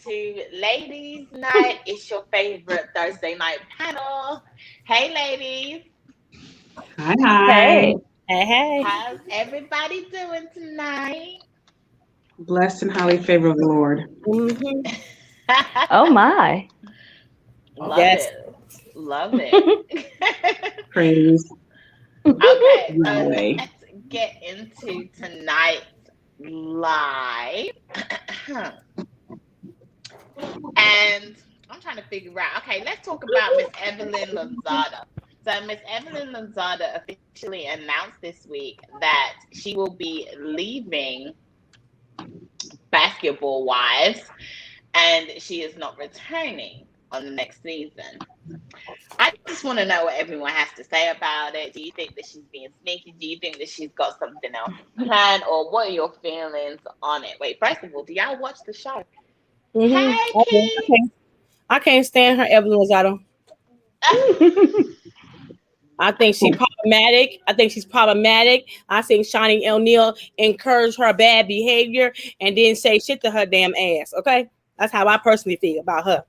to Ladies Night. It's your favorite Thursday night panel. Hey, ladies. Hi, hi. Hey, hey. How's everybody doing tonight? Blessed and highly favored of the Lord. Mm-hmm. Oh my. Love Yes. it. Love it. Praise Okay, so Yahweh. let's get into tonight's live. And I'm trying to figure out. Okay, let's talk about Miss Evelyn Lozada. So Miss Evelyn Lozada officially announced this week that she will be leaving Basketball Wives and she is not returning on the next season. I just want to know what everyone has to say about it. Do you think that she's being sneaky? Do you think that she's got something else planned? Or what are your feelings on it? Wait, first of all, do y'all watch the show? Mm-hmm. Hey, Pete. I can't stand her, Evelyn Lozada. I think she's problematic. I think Shawnee O'Neal encouraged her bad behavior and didn't say shit to her damn ass. Okay? That's how I personally feel about her.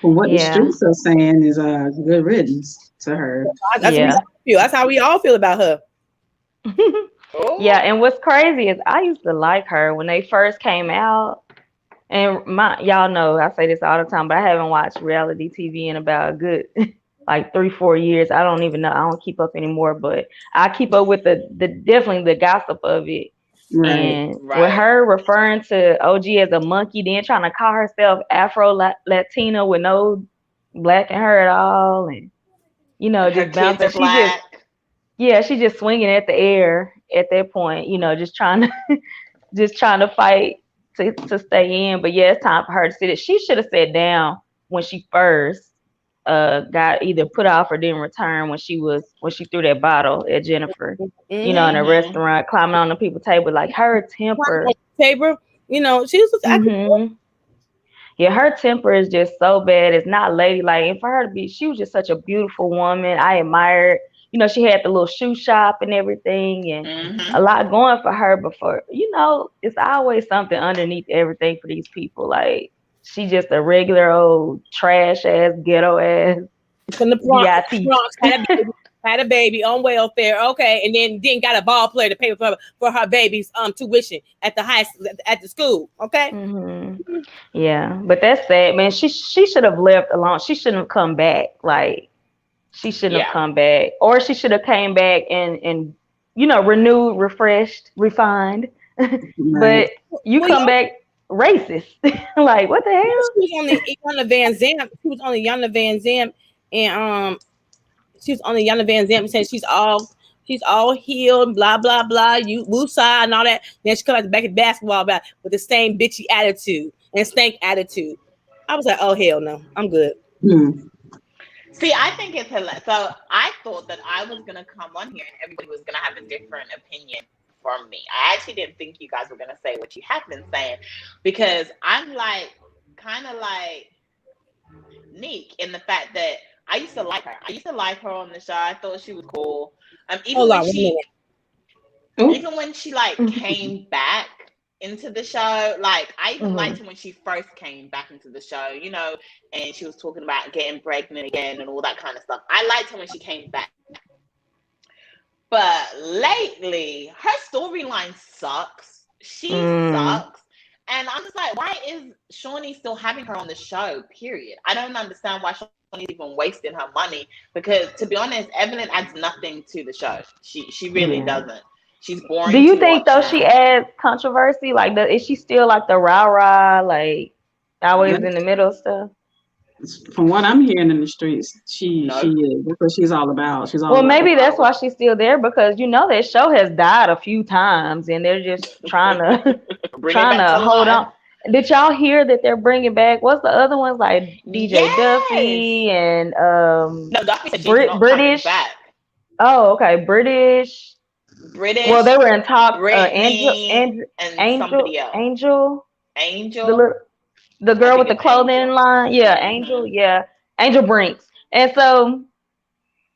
Well, what the Yeah. streets are saying is good riddance to her. That's how we all feel. That's how we all feel about her. Yeah, and what's crazy is I used to like her when they first came out. And y'all know I say this all the time, but I haven't watched reality TV in about a good like 3-4 years. I don't even know. I don't keep up anymore, but I keep up with the definitely the gossip of it. Right. And with her referring to OG as a monkey, then trying to call herself Afro Latina with no black in her at all, and just bouncing. She just swinging at the air at that point. Just trying to fight to stay in. But yeah, it's time for her to sit it. She should have sat down when she first got either put off or didn't return when she threw that bottle at Jennifer, in a restaurant, climbing on the people's table. Like her temper. She was just acting. Yeah, her temper is just so bad. It's not ladylike. And for her to be, she was just such a beautiful woman. I admired. She had the little shoe shop and everything, and a lot going for her. But it's always something underneath everything for these people. Like, she just a regular old trash ass, ghetto ass. From the Bronx, had a baby on welfare, okay, and then got a ball player to pay for her baby's tuition at the school, okay. Mm-hmm. Yeah, but that's sad, man. She should have left alone. She shouldn't have come back. Like, she shouldn't have come back, or she should have came back and renewed, refreshed, refined. But you come back racist. Like, what the hell? She was on the Yana Van Zant. She was on the Yana Van Zant, and she was on the Yana Van Zant saying she's all healed, blah blah blah. You woosah and all that. Then she comes back at basketball with the same bitchy attitude and stank attitude. I was like, oh hell no, I'm good. See, I think it's hilarious. So I thought that I was going to come on here and everybody was going to have a different opinion from me. I actually didn't think you guys were going to say what you have been saying, because I'm kind of like Nique in the fact that I used to like her. I used to like her on the show. I thought she was cool. Even when she came back into the show, I even liked her when she first came back into the show, and she was talking about getting pregnant again and all that kind of stuff. I liked her when she came back. But lately, her storyline sucks. She sucks. And I'm just like, why is Shawnee still having her on the show, period? I don't understand why Shawnee's even wasting her money, because, to be honest, Evelyn adds nothing to the show. She really doesn't. She's boring. Do you think though she adds controversy? Like, is she still like the rah-rah, like always in the middle stuff? From what I'm hearing in the streets, she is. That's what she's all about. Maybe that's why she's still there, because that show has died a few times, and they're just trying to hold on. Did y'all hear that they're bringing back? What's the other ones, like DJ Duffy and No, Duffy said she's not British? Back. Oh, okay, British. Well, they were in talks. Somebody else. Angel. The girl think with the it's clothing Angel. line. Yeah, Angel. Yeah, Angel Brinks. And so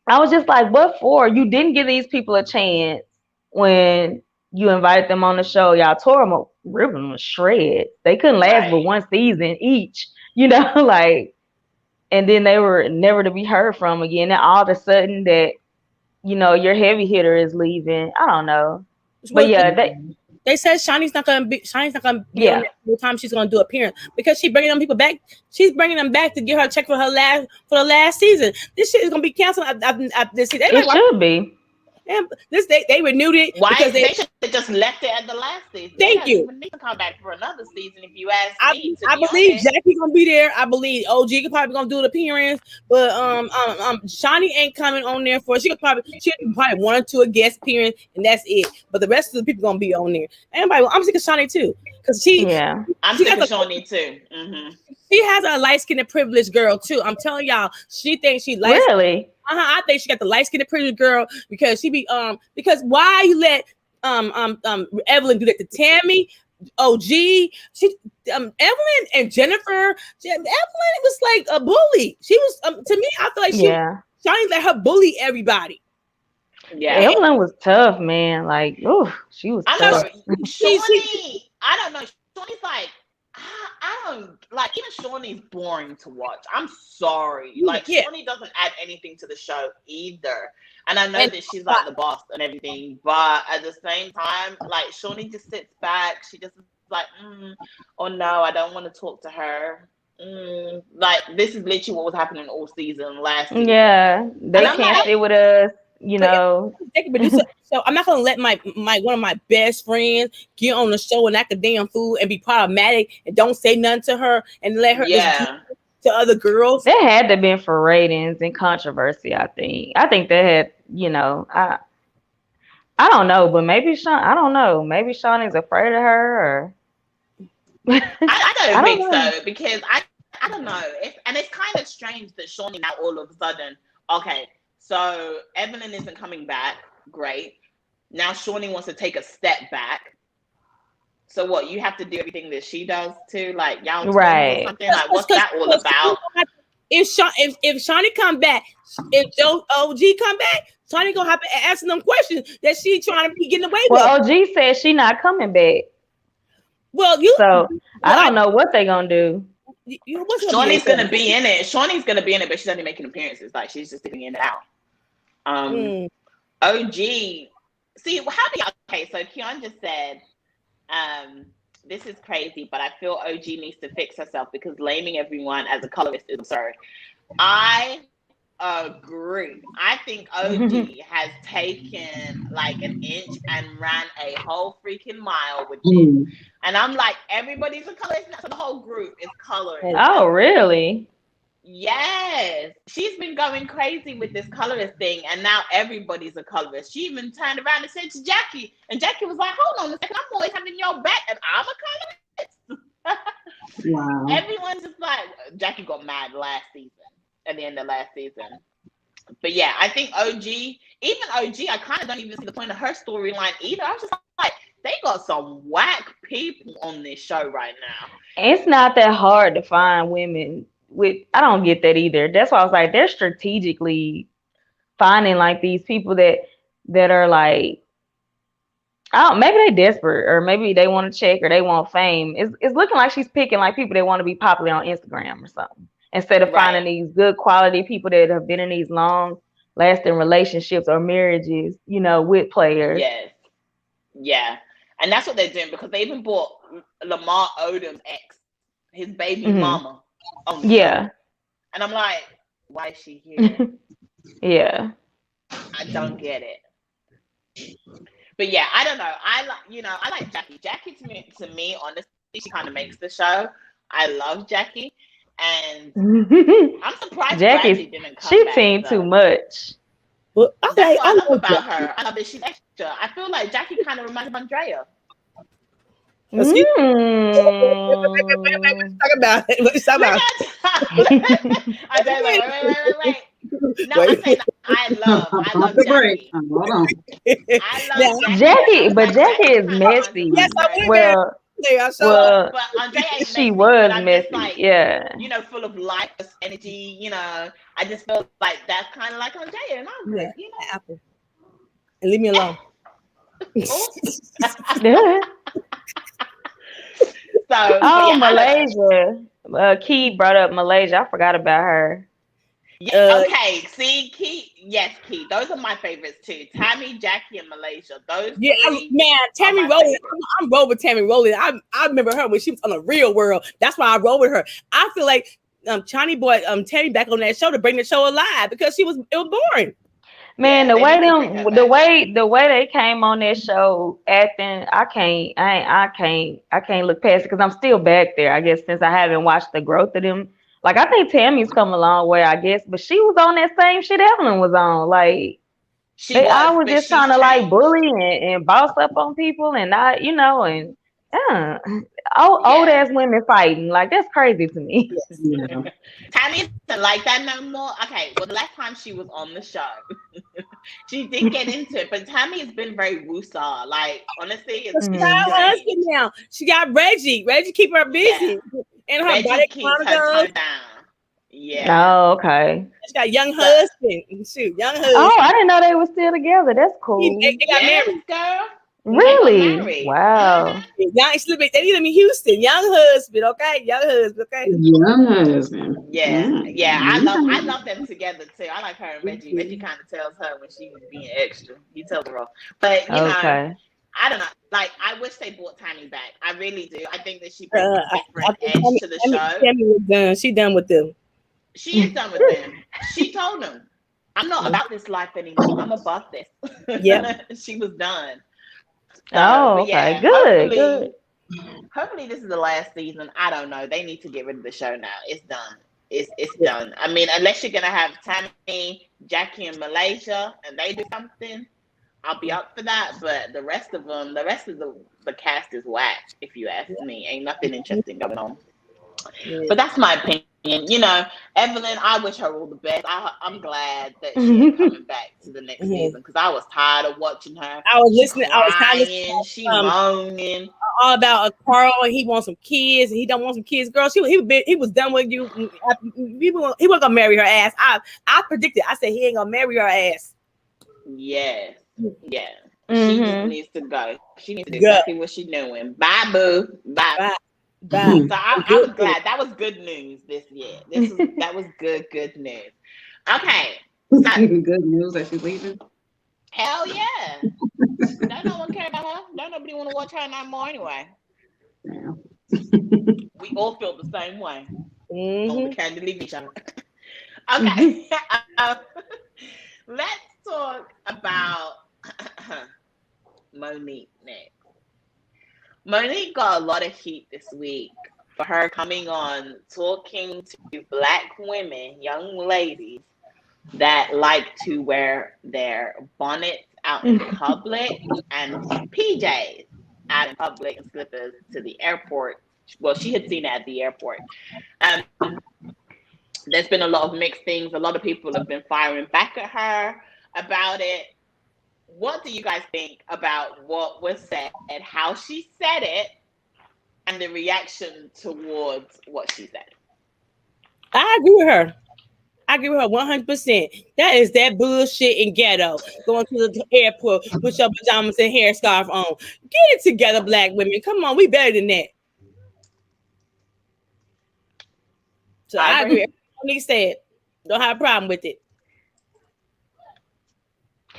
I was just like, what for? You didn't give these people a chance when you invited them on the show, y'all tore them up, ripped them to shreds. They couldn't last but one season each, like, and then they were never to be heard from again. And all of a sudden that, your heavy hitter is leaving. I don't know. But yeah, they said Shawnee's not gonna be on there the time she's gonna do appearance because she's bringing them people back. She's bringing them back to get her check for the last season. This shit is gonna be canceled after this season. It should be. And they renewed it. Why? Because they should have just left it at the last season. Thank you. They need to come back for another season if you ask me. I believe Jackie's gonna be there. I believe OG could probably gonna do an appearance, but Shawnee ain't coming on there for. She probably one or two guest appearance, and that's it. But the rest of the people gonna be on there. I'm sick of Shawnee too, because I'm sick of Shawnee too. Mm-hmm. She has a light-skinned privileged girl too. I'm telling y'all, she thinks she light. Really? I think she got the light-skinned privileged girl because she be because why you let Evelyn do that to Tammy, OG, Evelyn and Jennifer. Evelyn was like a bully. She was to me. I feel like Shawnee let her bully everybody. Yeah, Evelyn was tough, man. Like, she was tough. Shawnee, I don't know. Shawnee's like. I don't like even Shawnee's boring to watch. I'm sorry. Like Shawnee doesn't add anything to the show either. And I know that she's like the boss and everything, but at the same time, like Shawnee just sits back. She just is like, oh no, I don't want to talk to her. Like this is literally what was happening all season last season. Yeah, they can't stay with us. So I'm not gonna let my one of my best friends get on the show and act a damn fool and be problematic and don't say nothing to her and let her to other girls. That had to been for ratings and controversy. I think that had I don't know, but maybe I don't know. Maybe Shawnee's afraid of her or I don't think so because I don't know. It's kind of strange that Shawnee now all of a sudden so Evelyn isn't coming back. Great. Now Shawnee wants to take a step back. So what? You have to do everything that she does too, like y'all or something. Like what's that all about? If Shawnee come back, if Joe OG come back, Shawnee gonna have to ask them questions that she trying to be getting away with. Well, OG said she not coming back. Well, I don't know what they gonna do. Shawnee's gonna be in it. Shawnee's gonna be in it, but she's only making appearances. Like she's just sitting in and out. OG. See, how do y'all? Okay, so Keon just said, this is crazy, but I feel OG needs to fix herself because blaming everyone as a colorist is absurd. I agree. I think OG has taken like an inch and ran a whole freaking mile with it. And I'm like, everybody's a colorist, so the whole group is colorist. Oh, really? Yes. She's been going crazy with this colorist thing, and now everybody's a colorist. She even turned around and said to Jackie, and Jackie was like, hold on a second, I'm always having your back, and I'm a colorist. Wow. Everyone's just like, Jackie got mad at the end of last season. But yeah, I think OG, I kind of don't even see the point of her storyline either. I was just like, they got some whack people on this show right now. It's not that hard to find women I don't get that either. That's why I was like, they're strategically finding like these people that are like, maybe they desperate or maybe they want to check or they want fame. It's looking like she's picking like people that want to be popular on Instagram or something instead of finding these good quality people that have been in these long lasting relationships or marriages, with players. Yes. Yeah. And that's what they're doing because they even bought Lamar Odom's ex, his baby mama. Yeah. And I'm like, why is she here? Yeah. I don't get it. But yeah, I don't know. I like Jackie. Jackie to me, honestly, she kind of makes the show. I love Jackie. And I'm surprised Jackie didn't come she back. She seen too much. Well, that's what I love about her. I love that she's extra. I feel like Jackie kind of reminds me of Andrea. Let's talk about it. Let's talk about it. Wait. No, I'm saying I love Jackie. I love Jackie, but Jackie is messy. Yes, but Andrea ain't she was messy. Like, full of life, energy. I just felt like that's kind of like Andrea, and I was like, Apple, and leave me alone. Malaysia. Key brought up Malaysia. I forgot about her. Yeah, okay, see, Key. Yes, Key. Those are my favorites too. Tammy, Jackie, and Malaysia. Those three. Man, Tammy Rowland. I'm roll with Tammy Rowland. I remember her when she was on the Real World. That's why I roll with her. I feel like Chani brought Tammy back on that show to bring the show alive because it was boring. Man, the way they came on that show acting, I can't look past it because I'm still back there. I guess since I haven't watched the growth of them. Like I think Tammy's come a long way, I guess, but she was on that same shit Evelyn was on. Like I was just trying to like bully and boss up on people and not, and old ass women fighting. Like that's crazy to me. Tammy isn't like that no more. Okay, well the last time she was on the show, she did get into it, but Tammy has been very woosah. Like honestly, it's husband now. She got Reggie. Reggie keep her busy. And her Reggie body keeps her down. Yeah. Oh, okay. She got young husband. Shoot, young husband. Oh, I didn't know they were still together. That's cool. They got married, girl. Really? Wow. Young, they live in Houston. Young husband, okay? Young husband, okay? Young husband. Yeah. I love them together too. I like her and Reggie. Reggie kind of tells her when she was being extra. He tells her off. But you know, I don't know. Like, I wish they brought Tammy back. I really do. I think that she brings a different edge to the show. Tammy was done. She done with them. She is done with them. She told them, "I'm not about this life anymore. I'm above this." Yeah. She was done. Okay. Good. Hopefully, this is the last season. I don't know. They need to get rid of the show now. It's done. It's done. I mean, unless you're gonna have Tammy, Jackie, and Malaysia, and they do something, I'll be up for that. But the rest of the cast is whack. If you ask me, ain't nothing interesting going on. Yeah. But that's my opinion. You know, Evelyn, I wish her all the best. I'm glad that she's coming back to the next season because I was tired of watching her. I was listening. I was crying. She moaning all about a Carl. He wants some kids, and he don't want some kids. Girl, he was done with you. He wasn't gonna marry her ass. I predicted. I said he ain't gonna marry her ass. Yes. Yeah. She just needs to go. She needs to do exactly what she's doing. Bye, boo. Bye. So I was glad. That was good news this year. That was good news. Okay. So, good news that she's leaving. Hell yeah. Don't no one care about her. Don't nobody want to watch her no more anyway. Yeah. We all feel the same way. On the Candidly Vee show. Okay. Let's talk about Monique next. Monique got a lot of heat this week for her coming on talking to Black women, young ladies that like to wear their bonnets out in public and PJs out in public and slippers to the airport. Well, she had seen it at the airport. There's been a lot of mixed things. A lot of people have been firing back at her about it. What do you guys think about what was said and how she said it and the reaction towards what she said? I agree with her. 100%. That is that bullshit and ghetto. Going to the airport with your pajamas and hair scarf on. Get it together, Black women. Come on, we better than that. So I agree. Everything said. Don't have a problem with it.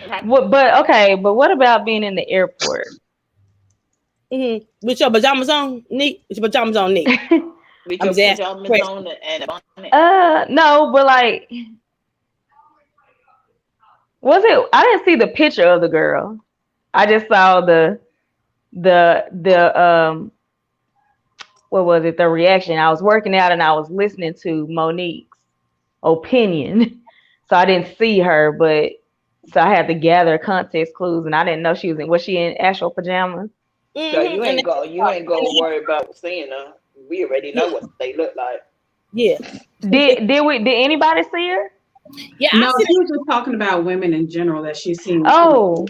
But what about being in the airport? With your pajamas on, Nick? With your pajamas on, Nick? With your pajamas on and a bonnet? No, but like, was it? I didn't see the picture of the girl. I just saw the what was it? The reaction. I was working out and I was listening to Monique's opinion, so I didn't see her, but. So I had to gather context clues, and I didn't know she was in. Was she in actual pajamas? So you ain't gonna worry about seeing her. We already know what they look like. Yeah. Did anybody see her? Yeah. No, she was just talking about women in general that she's seen. Oh.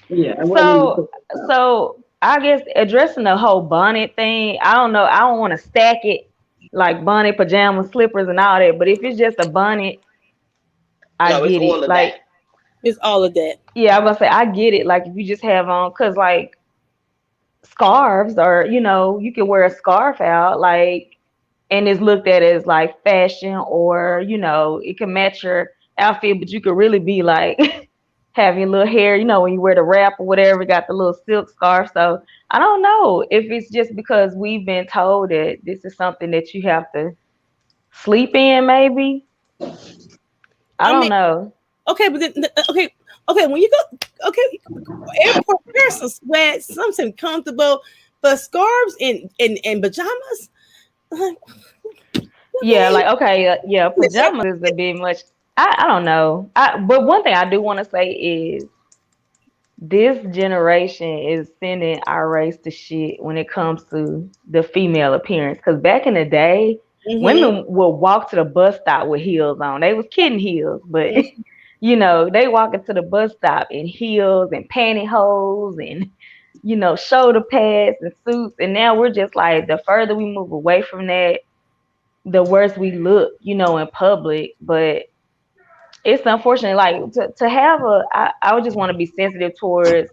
Yeah. So I guess addressing the whole bonnet thing. I don't know. I don't want to stack it like bonnet, pajamas, slippers, and all that. But if it's just a bonnet. I get it. Like, It's all of that. Yeah, I was gonna say I get it. Like if you just have on, cause like scarves, or you can wear a scarf out, like, and it's looked at as like fashion, or it can match your outfit, but you could really be like having little hair, when you wear the wrap or whatever, got the little silk scarf. So I don't know if it's just because we've been told that this is something that you have to sleep in, maybe. I don't know. Okay, but then, okay, when you go, okay, airport, wear some sweats, something comfortable, but scarves and pajamas. Yeah, like, okay, yeah, pajamas is a bit much. I don't know. But one thing I do want to say is this generation is sending our race to shit when it comes to the female appearance. Because back in the day, women would walk to the bus stop with heels on. They was kitten heels, but they walk into the bus stop in heels and pantyhose and shoulder pads and suits. And now we're just like, the further we move away from that, the worse we look, in public. But it's unfortunate, like to have I would just want to be sensitive towards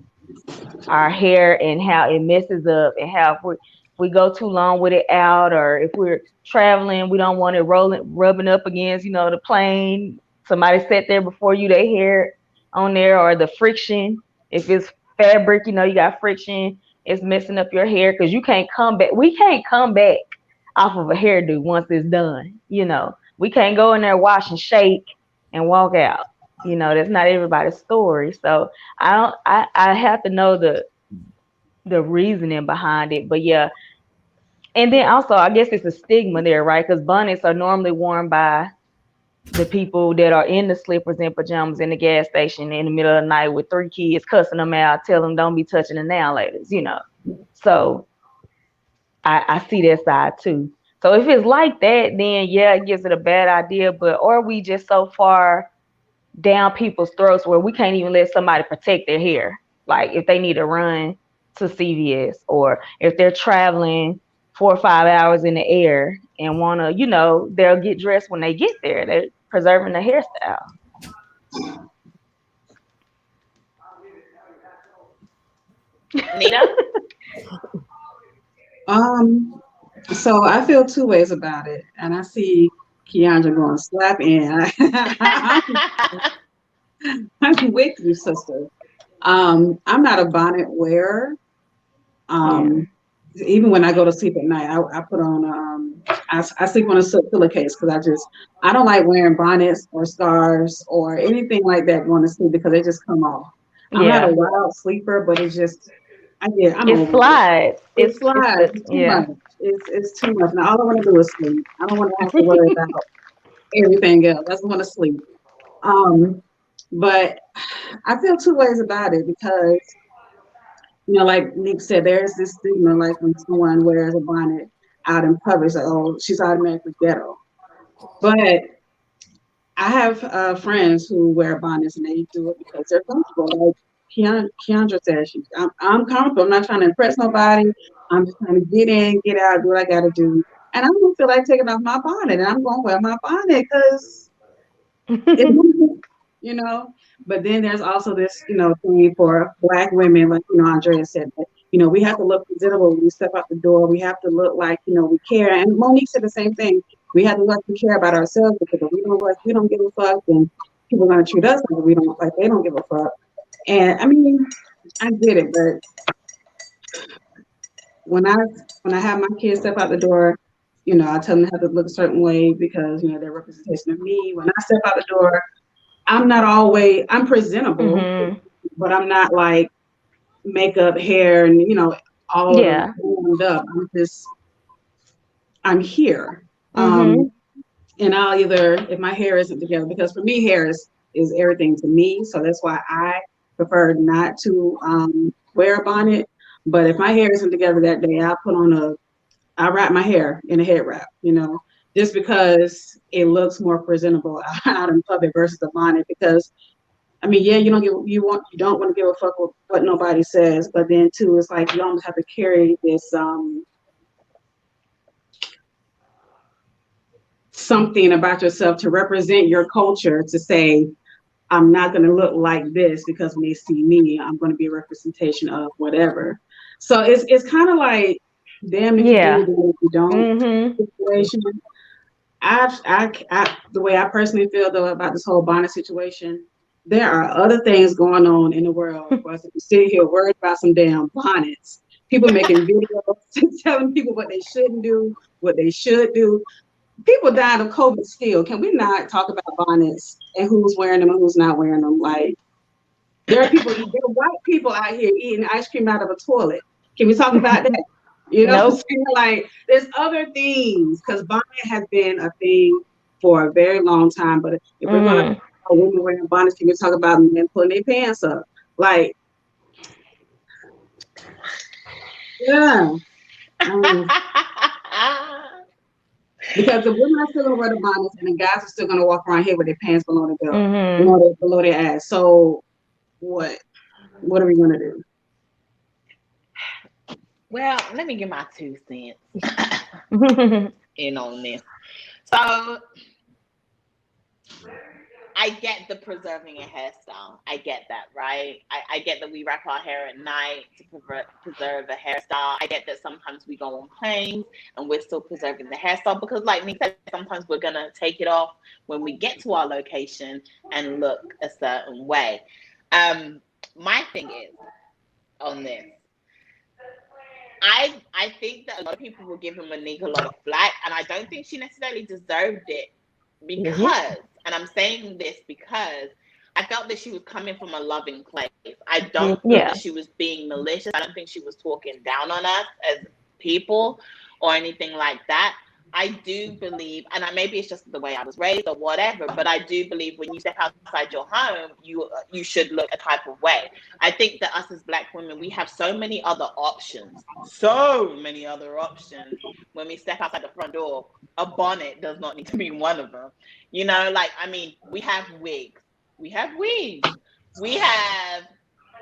our hair and how it messes up, and how if we go too long with it out, or if we're traveling, we don't want it rubbing up against, the plane. Somebody sat there before you, they hair on there, or the friction. If it's fabric, you got friction, it's messing up your hair, because you can't come back. We can't come back off of a hairdo once it's done. We can't go in there, wash and shake and walk out. That's not everybody's story. So I have to know the reasoning behind it. But yeah. And then also, I guess it's a stigma there, right? Because bonnets are normally worn by the people that are in the slippers and pajamas in the gas station in the middle of the night with 3 kids, cussing them out, tell them don't be touching the nail ladies, So I see that side too. So if it's like that, then yeah, it gives it a bad idea. But are we just so far down people's throats where we can't even let somebody protect their hair? Like if they need to run to CVS, or if they're traveling 4 or 5 hours in the air and want to, they'll get dressed when they get there. They're preserving the hairstyle. Nita? So I feel 2 ways about it, and I see Keandra going slap in. I'm with you, sister. I'm not a bonnet wearer. Even when I go to sleep at night, I put on I sleep on a pillowcase, because I don't like wearing bonnets or scarves or anything like that going to sleep, because they just come off. I'm not a wild sleeper, but it's just it slides. It slides. It's too much. It's too much. Now all I want to do is sleep. I don't want to have to worry about everything else. I just want to sleep. But I feel 2 ways about it, because like Nick said, there's this stigma, like when someone wears a bonnet out in public, it's like, oh, she's automatically ghetto. But I have friends who wear bonnets, and they do it because they're comfortable. Like Keandra says, I'm comfortable. I'm not trying to impress nobody. I'm just trying to get in, get out, do what I got to do. And I don't feel like taking off my bonnet, and I'm going to wear my bonnet because But then there's also this, thing for Black women, like, Andrea said, that, we have to look presentable when we step out the door. We have to look like, we care. And Monique said the same thing. We have to look to care about ourselves, because if we don't give a fuck, then people are going to treat us like they don't give a fuck. And I mean, I get it, but when I have my kids step out the door, I tell them they have to look a certain way, because, they're a representation of me. When I step out the door, I'm presentable, but I'm not like makeup, hair, and all warmed up. I'm here. And I'll either, if my hair isn't together, because for me, hair is everything to me. So that's why I prefer not to wear a bonnet. But if my hair isn't together that day, I wrap my hair in a head wrap, just because it looks more presentable out in public versus a bonnet. Because I mean, yeah, you don't want to give a fuck with what nobody says, but then too, it's like you almost have to carry this something about yourself to represent your culture, to say I'm not going to look like this because when they see me, I'm going to be a representation of whatever. So it's kind of like, damn if you do, damn if you don't situation. The way I personally feel though about this whole bonnet situation, there are other things going on in the world for us to be sitting here worried about some damn bonnets. People making videos telling people what they shouldn't do, what they should do. People dying of COVID still. Can we not talk about bonnets and who's wearing them and who's not wearing them? Like, there are white people out here eating ice cream out of a toilet. Can we talk about that? You know what I'm saying? Like, there's other things, because bonnet has been a thing for a very long time. But if we're going to talk about women wearing bonnets, can we talk about men pulling their pants up? Like, yeah. Because the women are still going to wear the bonnets and the guys are still going to walk around here with their pants below their belt, below their ass. So what are we going to do? Well, let me give my 2 cents in on this. So I get the preserving a hairstyle. I get that, right? I get that we wrap our hair at night to preserve a hairstyle. I get that sometimes we go on planes and we're still preserving the hairstyle because, like me said, sometimes we're going to take it off when we get to our location and look a certain way. My thing is on this, I think that a lot of people will give Monique a lot of flack, and I don't think she necessarily deserved it because, and I'm saying this because I felt that she was coming from a loving place. I don't think that she was being malicious. I don't think she was talking down on us as people or anything like that. I do believe, and maybe it's just the way I was raised or whatever, but I do believe when you step outside your home, you should look a type of way. I think that us as Black women, we have so many other options when we step outside the front door. A bonnet does not need to be one of them. You know, like, I mean, we have wigs. We have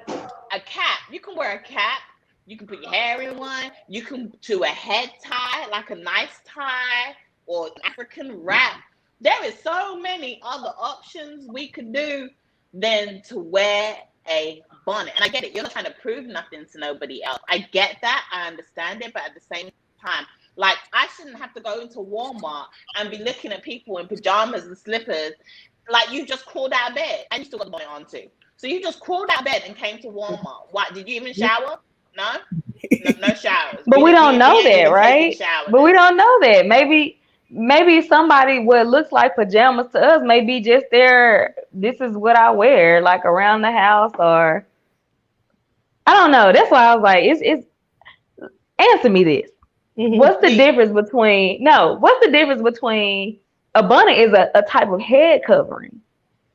a cap. You can wear a cap. You can put your hair in one. You can do a head tie, like a nice tie, or an African wrap. There is so many other options we could do than to wear a bonnet. And I get it. You're not trying to prove nothing to nobody else. I get that. I understand it. But at the same time, like, I shouldn't have to go into Walmart and be looking at people in pajamas and slippers. Like, you just crawled out of bed. And you still got the bonnet on too. So you just crawled out of bed and came to Walmart. What? Did you even shower? No showers. But we don't know that, right? But we don't know that. Maybe somebody what looks like pajamas to us may be just this is what I wear, like around the house, or I don't know. That's why I was like, it's answer me this. What's the difference between a bonnet is a type of head covering.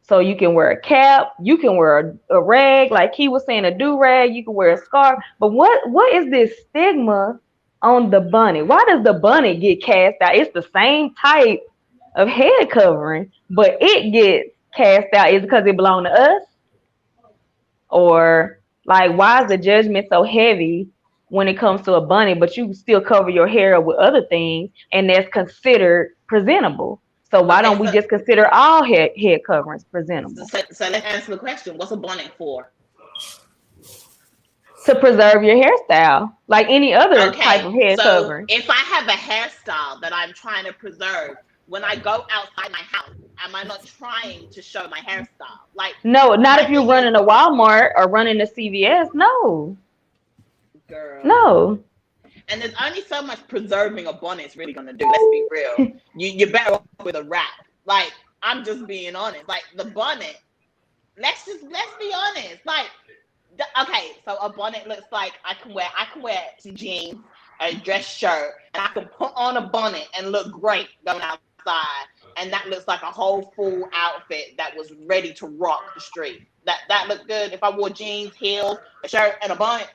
So you can wear a cap, you can wear a rag, like he was saying, a do-rag, you can wear a scarf. But what is this stigma on the bonnet? Why does the bonnet get cast out? It's the same type of head covering, but it gets cast out. Is it because it belongs to us? Or like, why is the judgment so heavy when it comes to a bonnet, but you still cover your hair up with other things and that's considered presentable? So why don't we just consider all head coverings presentable? So let's answer the question. What's a bonnet for? To preserve your hairstyle, like any other type of head covering. If I have a hairstyle that I'm trying to preserve, when I go outside my house, am I not trying to show my hairstyle? Like, no, not if you're running a Walmart or running a CVS. No. Girl. No. And there's only so much preserving a bonnet's really gonna do. Let's be real. You're better off with a wrap. Like, I'm just being honest. Like, the bonnet. Let's be honest. Like, okay, so a bonnet looks like I can wear some jeans, a dress shirt, and I can put on a bonnet and look great going outside. And that looks like a whole full outfit that was ready to rock the street. That looked good. If I wore jeans, heels, a shirt, and a bonnet.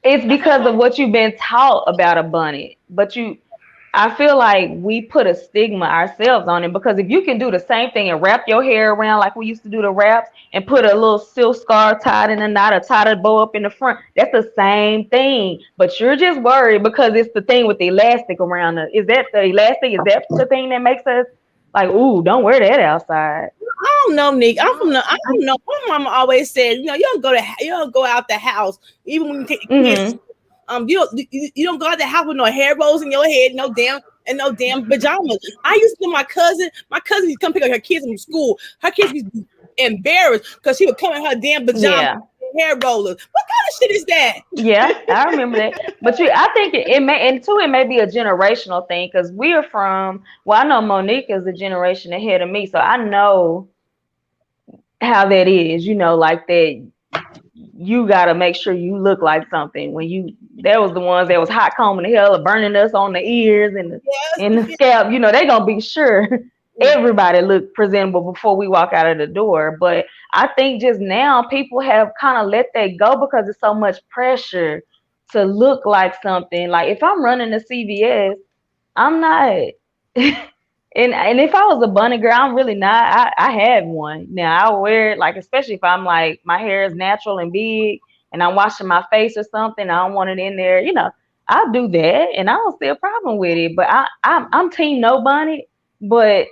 It's because of what you've been taught about a bonnet. But I feel like we put a stigma ourselves on it, because if you can do the same thing and wrap your hair around like we used to do the wraps and put a little silk scarf tied in a knot or tied a bow up in the front, that's the same thing. But you're just worried because it's the thing with the elastic around it. Is that the elastic? Is that the thing that makes us like, ooh, don't wear that outside? I don't know, Nick. I don't know. My mama always said, you know, you don't go out the house even when you take the kids. You don't go out the house with no hair rolls in your head, no damn pajamas. I used to my cousin used to come pick up her kids from school. Her kids used to be embarrassed because she would come in her damn pajamas. Hair rollers. What kind of shit is that? Yeah, I remember that. But I think it may be a generational thing because we're from. Well, I know Monique is a generation ahead of me, so I know how that is. You know, like that. You gotta make sure you look like something when there was the ones that was hot combing the hell or burning us on the ears and the scalp. You know, they gonna be sure everybody look presentable before we walk out of the door. But I think just now people have kind of let that go because there's so much pressure to look like something. Like if I'm running a CVS, I'm not. And if I was a bunny girl, I'm really not. I have one. Now I wear it, like, especially if I'm like, my hair is natural and big and I'm washing my face or something, I don't want it in there, you know, I'll do that and I don't see a problem with it. But I'm team no bunny. But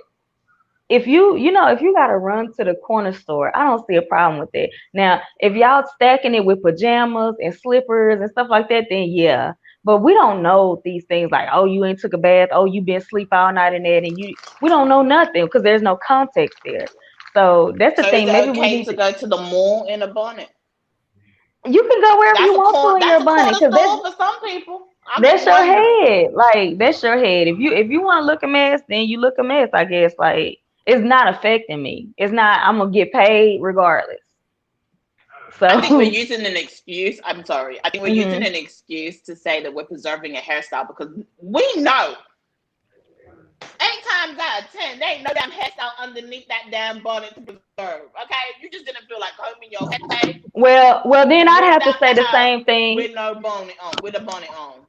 if you got to run to the corner store, I don't see a problem with that. Now, if y'all stacking it with pajamas and slippers and stuff like that, then yeah. But we don't know these things like, oh, you ain't took a bath, oh, you been asleep all night in that, and we don't know nothing because there's no context there. So that's the thing. Is it maybe okay we need to go to the mall in a bonnet? You can go wherever you want to in your bonnet because for some people. That's your head. Like that's your head. If you want to look a mess, then you look a mess. I guess like it's not affecting me. It's not. I'm gonna get paid regardless. So I think we're using an excuse. I'm sorry. I think we're using an excuse to say that we're preserving a hairstyle because we know 8 times out of 10, there ain't no damn hairstyle underneath that damn bonnet to preserve. Okay, you just didn't feel like combing your head. Well, then I'd have to say the same thing with no bonnet on, with a bonnet on.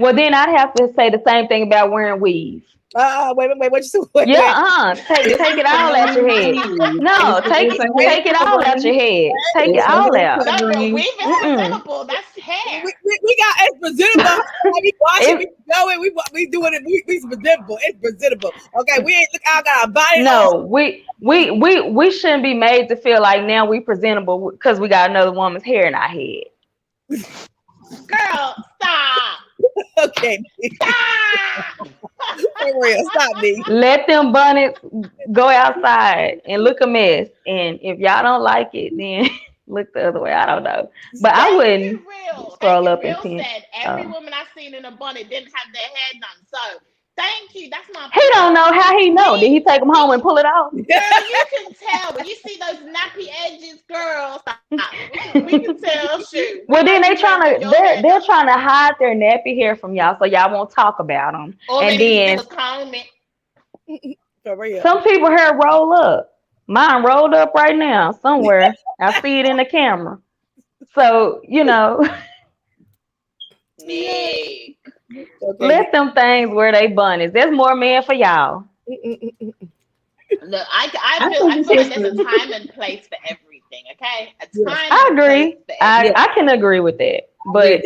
Well, then I'd have to say the same thing about wearing weaves. Wait, what you say? Yeah, take it all out your head. No, take it all out your head. Take it all out. Weave is presentable. That's hair. We got it's presentable. We watch it, we go it, we doing it. We presentable. It's presentable. Okay, we ain't look. I got a body. No, we shouldn't be made to feel like now we presentable because we got another woman's hair in our head. Girl, stop. Okay. For real, stop me. Let them bonnets go outside and look a mess. And if y'all don't like it, then look the other way. I don't know. But I wouldn't scroll up and pin. Every woman I've seen in a bonnet didn't have their hair done. So thank you. That's my point. He don't know how he know. Did he take them home and pull it off? Girl, you can tell. When you see those nappy edges, girl, stop. We can tell. Shoot. Well, then they're trying to hide their nappy hair from y'all, so y'all won't talk about them. Or and then for real. Some people hair roll up. Mine rolled up right now somewhere. I see it in the camera. So you know. Nick. Okay. Let them things wear they bunnies. There's more men for y'all. Look, I feel like there's a time and place for everything. Okay, I agree. I can agree with that, but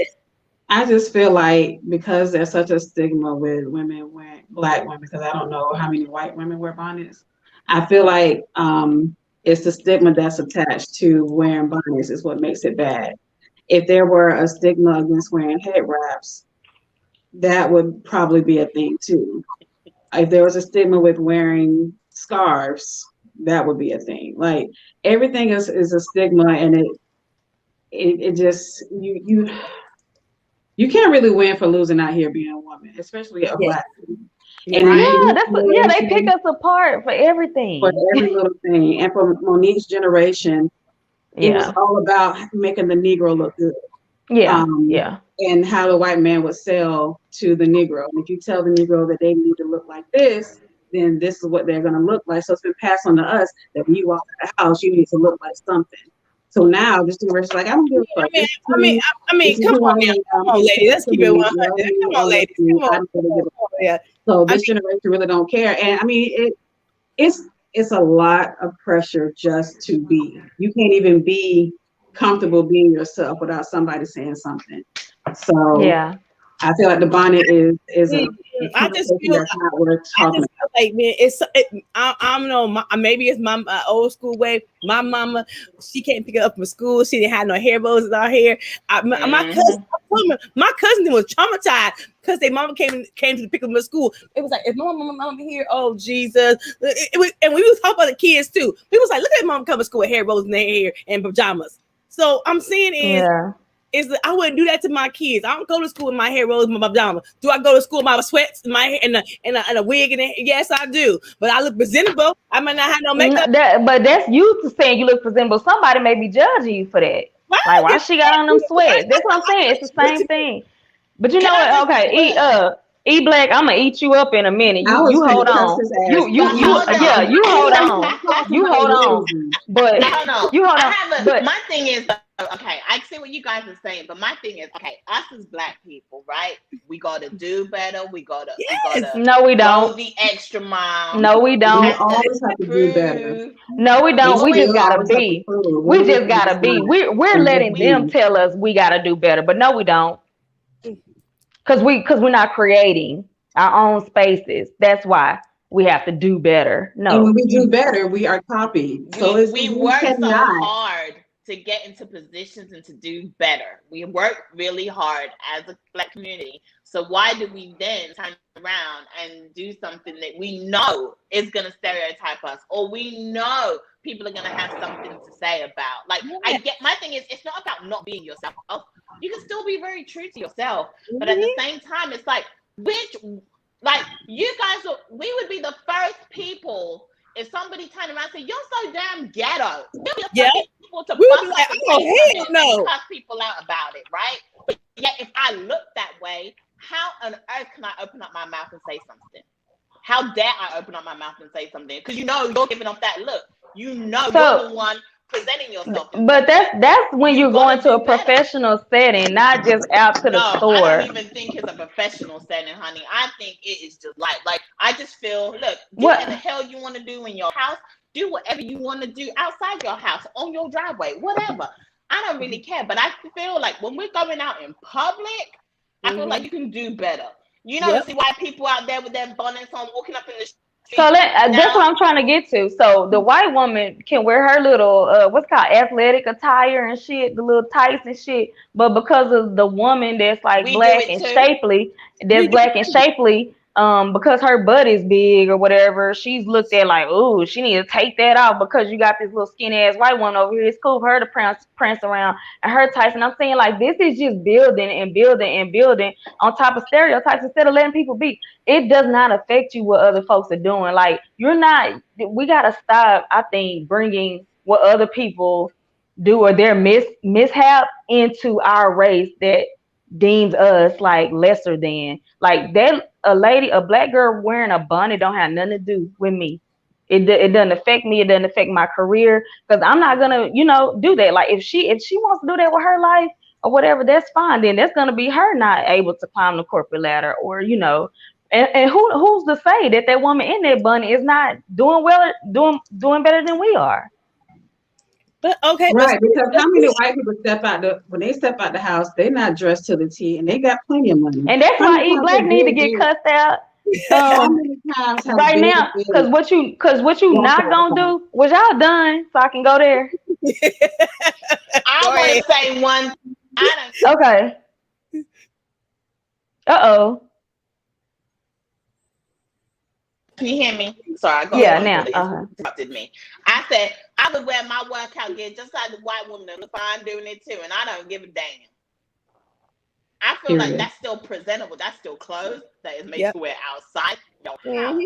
I just feel like because there's such a stigma with women wearing Black women, because I don't know how many white women wear bonnets. I feel like it's the stigma that's attached to wearing bonnets is what makes it bad. If there were a stigma against wearing head wraps, that would probably be a thing too. If there was a stigma with wearing scarves, that would be a thing. Like everything is a stigma, and it just you can't really win for losing out here being a woman, especially a Black woman. And they pick us apart for everything. For every little thing. And for Monique's generation, it was all about making the Negro look good. And how the white man would sell to the Negro. And if you tell the Negro that they need to look like this, then this is what they're going to look like. So it's been passed on to us that when you walk out of the house, you need to look like something. So now this generation's like, I don't give a fuck. I mean, come on, ladies. Let's keep it 100. Come on, ladies. Come on. So this generation really don't care. And I mean, it's a lot of pressure just to be. You can't even be comfortable being yourself without somebody saying something. So I feel like the bonnet is a I just feel that's not worth talking about. Like, man, I don't know. Maybe it's my old school way. My mama, she can't pick it up from school. She didn't have no hair bows in her hair. My cousin was traumatized because their mama came to pick them up at school. It was like, if my mama here, oh Jesus! And we was talking about the kids too. We was like, look at mom coming to school with hair bows in their hair and pajamas. So I'm saying is that I wouldn't do that to my kids. I don't go to school with my hair rolls and my pajamas. Do I go to school with my sweats and my hair and a wig? Yes, I do. But I look presentable. I might not have no makeup. But that's you saying you look presentable. Somebody may be judging you for that. Like, why she got on them sweats? That's what I'm saying. It's the same thing. But you know what? Okay, eat black. I'm gonna eat you up in a minute. You hold on. You hold on. You hold on. But you hold on. But my thing is, okay, I see what you guys are saying, but my thing is, okay, us as black people, right? We gotta do better. We gotta no, we don't go the extra mile. No, we don't. We always have to do better. No, we don't. We just gotta be. We just gotta be. We're letting them tell us we gotta do better, but no, we don't. Because we're not creating our own spaces. That's why we have to do better. No, and when we do better, we are copied. So we work so hard to get into positions and to do better. We work really hard as a black community. So why do we then turn around and do something that we know is going to stereotype us, or we know people are going to have something to say about? Like, my thing is, it's not about not being yourself. You can still be very true to yourself, but at the same time, it's like, you guys, we would be the first people if somebody turned around and said, "You're so damn ghetto." We'll be the first people to cuss people out about it, right? But yet, if I look that way, how on earth can I open up my mouth and say something? How dare I open up my mouth and say something? Because you're giving off that look. You're the one presenting yourself. But that's when you're going to a professional setting, not just out to the store. I don't even think it's a professional setting, honey. I think it is just like I just feel, look, do what the hell you want to do in your house. Do whatever you want to do outside your house, on your driveway, whatever. I don't really care. But I feel like when we're going out in public, I feel like you can do better. You know, see white people out there with their bonnets on, walking up in the street. So that's what I'm trying to get to. So the white woman can wear her little what's called athletic attire and shit, the little tights and shit. But because of the woman that's like black and shapely, because her butt is big or whatever, she's looked at like, oh, she need to take that off because you got this little skinny ass white one over here. It's cool for her to prance around and her tights. And I'm saying, like, this is just building and building and building on top of stereotypes instead of letting people be. It does not affect you what other folks are doing. Like, we got to stop, I think, bringing what other people do or their mishap into our race that deems us like lesser than. Like, that a black girl wearing a bonnet don't have nothing to do with me. It doesn't affect me. It doesn't affect my career because I'm not gonna, do that. Like, if she wants to do that with her life or whatever, that's fine. Then that's gonna be her not able to climb the corporate ladder, or and who's to say that woman in that bonnet is not doing better than we are? But okay, right? Because how many white people when they step out the house, they're not dressed to the T, and they got plenty of money. And that's why black need to get cussed out right now. Because what you not gonna do, was y'all done? So I can go there. I want to say one. Okay. Can you hear me? Sorry, now. Interrupted me. I said I would wear my workout gear just like the white woman that look fine doing it too, and I don't give a damn. I feel like that's still presentable. That's still clothes that is made to wear outside your house.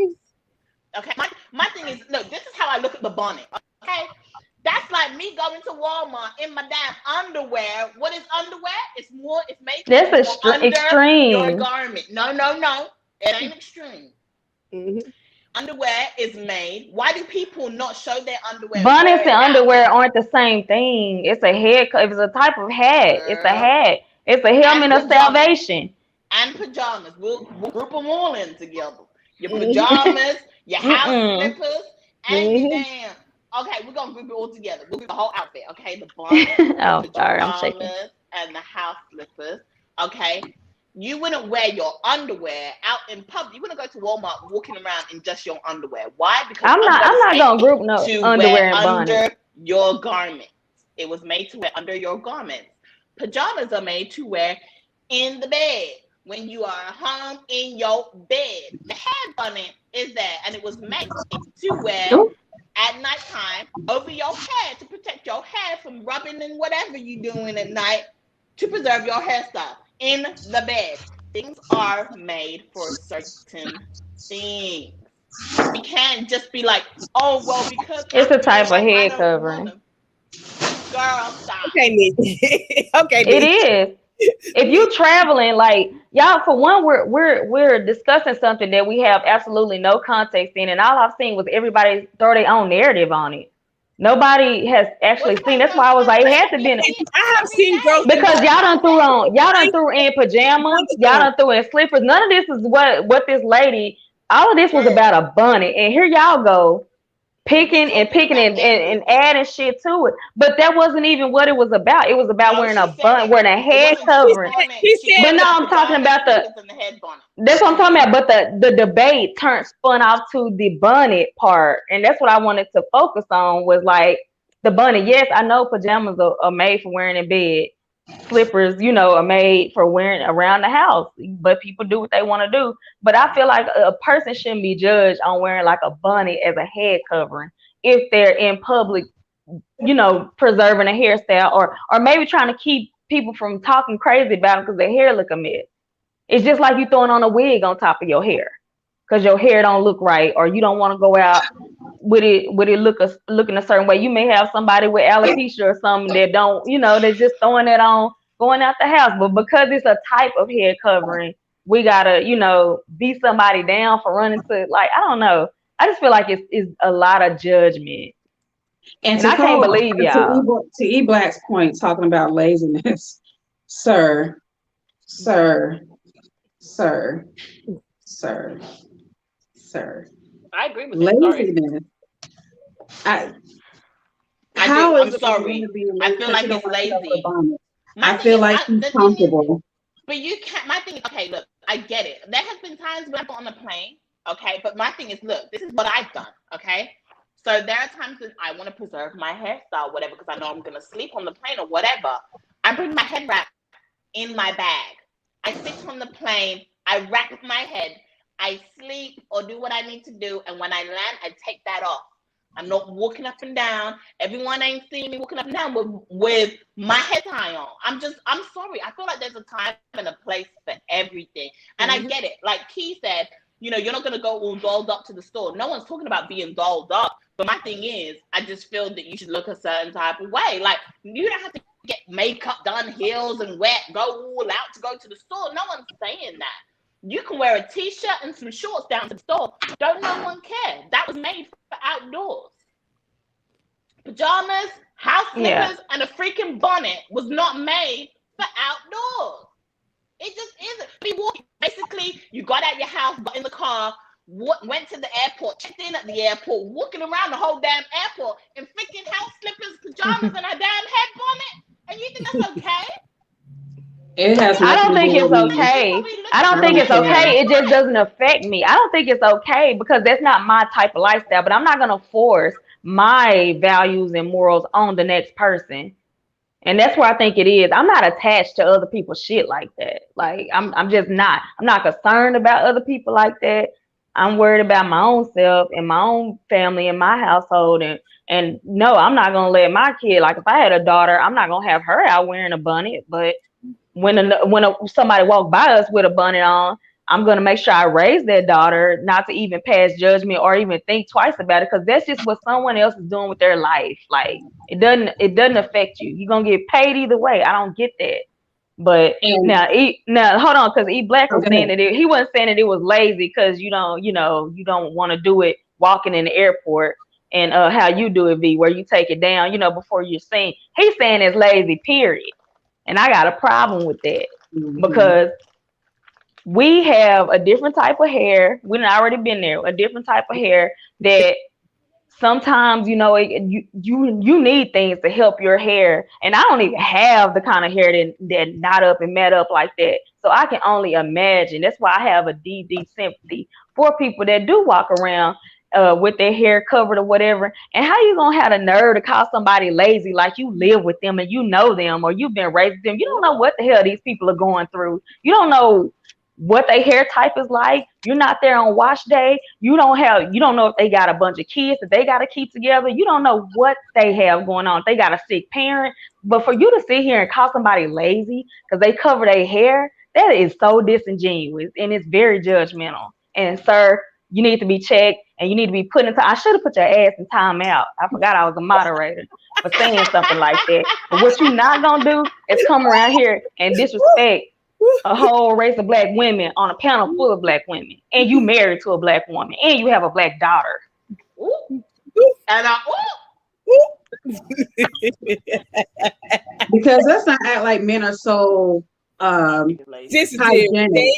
Okay, my thing is, look, this is how I look at the bonnet. Okay, that's like me going to Walmart in my damn underwear. What is underwear? It's made. That's extreme. Your garment. No, it ain't extreme. Underwear is made. Why do people not show their underwear? Bonnets and underwear aren't the same thing. It's a head. It's a type of hat. It's a hat. It's a helmet of salvation. And pajamas. We'll group them all in together. Your pajamas, your house slippers, and your damn. Okay, we're gonna group it all together. We'll group the whole outfit. Okay, the bonnet, the pajamas, and the house slippers. Okay. You wouldn't wear your underwear out in public. You wouldn't go to Walmart walking around in just your underwear. Why? Because I'm not gonna group no to underwear wear and under bonnets. your garments. It was made to wear under your garments. Pajamas are made to wear in the bed when you are home in your bed. The head bonnet is there, and it was made to wear at nighttime over your head to protect your hair from rubbing and whatever you're doing at night to preserve your hairstyle in the bed. Things are made for certain things. We can't just be like, oh, well, because it's a type of head covering. Girl, stop. Okay, Nick. Okay, Nick. It is. If you traveling, like y'all, for one, we're discussing something that we have absolutely no context in, and all I've seen was everybody throw their own narrative on it. Nobody has actually seen. That's why I was like, it had to be. I have seen girls because y'all done threw in pajamas, y'all done threw in slippers. None of this is what this lady. All of this was about a bonnet, and here y'all go picking and adding shit to it. But that wasn't even what it was about. It was about wearing a bonnet, wearing a head covering. But now I'm talking about the head bonnet. That's what I'm talking about. But the debate spun off to the bonnet part, and that's what I wanted to focus on was like the bonnet. Yes, I know pajamas are made for wearing in bed. Slippers, are made for wearing around the house, but people do what they want to do. But I feel like a person shouldn't be judged on wearing like a bonnet as a head covering if they're in public, preserving a hairstyle or maybe trying to keep people from talking crazy about them because their hair look a mess. It's just like you throwing on a wig on top of your hair because your hair don't look right, or you don't want to go out with it looking a certain way. You may have somebody with alopecia or something that don't, they're just throwing it on going out the house. But because it's a type of head covering, we gotta, beat somebody down for running to, like, I don't know. I just feel like it's a lot of judgment. And I can't believe y'all. To E Black's point, talking about laziness, sir. I agree with laziness. I'm sorry. I feel like it's lazy. I feel like he's comfortable. But you can't. My thing is, okay, look, I get it. There has been times when I'm on a plane, okay. But my thing is, look, this is what I've done, okay. So there are times when I want to preserve my hairstyle, whatever, because I know I'm gonna sleep on the plane or whatever. I bring my head wrap in my bag. I sit on the plane. I wrap my head. I sleep or do what I need to do, and when I land, I take that off. I'm not walking up and down. Everyone ain't seeing me walking up and down with my head tie on. I'm sorry. I feel like there's a time and a place for everything. And I get it. Like Key said, you're not going to go all dolled up to the store. No one's talking about being dolled up. But my thing is, I just feel that you should look a certain type of way. Like, you don't have to get makeup done, heels and go all out to go to the store. No one's saying that. You can wear a t-shirt and some shorts down to the store. Don't no one care. That was made for outdoors. Pajamas, house slippers, and a freaking bonnet was not made for outdoors. It just isn't. Basically, you got out your house, got in the car, went to the airport, checked in at the airport, walking around the whole damn airport in freaking house slippers, pajamas, and a damn head bonnet. And you think that's okay? I don't think it's okay. I don't think it's okay. It just doesn't affect me. I don't think it's okay because that's not my type of lifestyle. But I'm not gonna force my values and morals on the next person. And that's where I think it is. I'm not attached to other people's shit like that. Like I'm just not. I'm not concerned about other people like that. I'm worried about my own self and my own family and my household. And no, I'm not gonna let my kid, like if I had a daughter, I'm not gonna have her out wearing a bonnet. But when somebody walk by us with a bonnet on, I'm going to make sure I raise that daughter not to even pass judgment or even think twice about it, because that's just what someone else is doing with their life. Like it doesn't affect you. You're going to get paid either way. I don't get that. But now hold on, because E Black was saying that he wasn't saying that it was lazy because you don't want to do it walking in the airport and how you do it, V, where you take it down, before you're seen. He's saying it's lazy, period. And I got a problem with that because we have a different type of hair. We've already been there. A different type of hair that sometimes, you need things to help your hair. And I don't even have the kind of hair that knot up and mat up like that. So I can only imagine. That's why I have a deep, deep sympathy for people that do walk around with their hair covered or whatever. And how you gonna have the nerve to call somebody lazy like you live with them and you know them or you've been raised with them? You don't know what the hell these people are going through. You don't know what their hair type is like. You're not there on wash day. You don't know if they got a bunch of kids that they got to keep together. You don't know what they have going on. If they got a sick parent. But for you to sit here and call somebody lazy because they cover their hair, that is so disingenuous and it's very judgmental. And sir, you need to be checked and you need to be put into. I should have put your ass in timeout. I forgot I was a moderator for saying something like that. But what you're not gonna do is come around here and disrespect a whole race of black women on a panel full of black women, and you married to a black woman, and you have a black daughter. Ooh. And because let's not act like men are so hygienic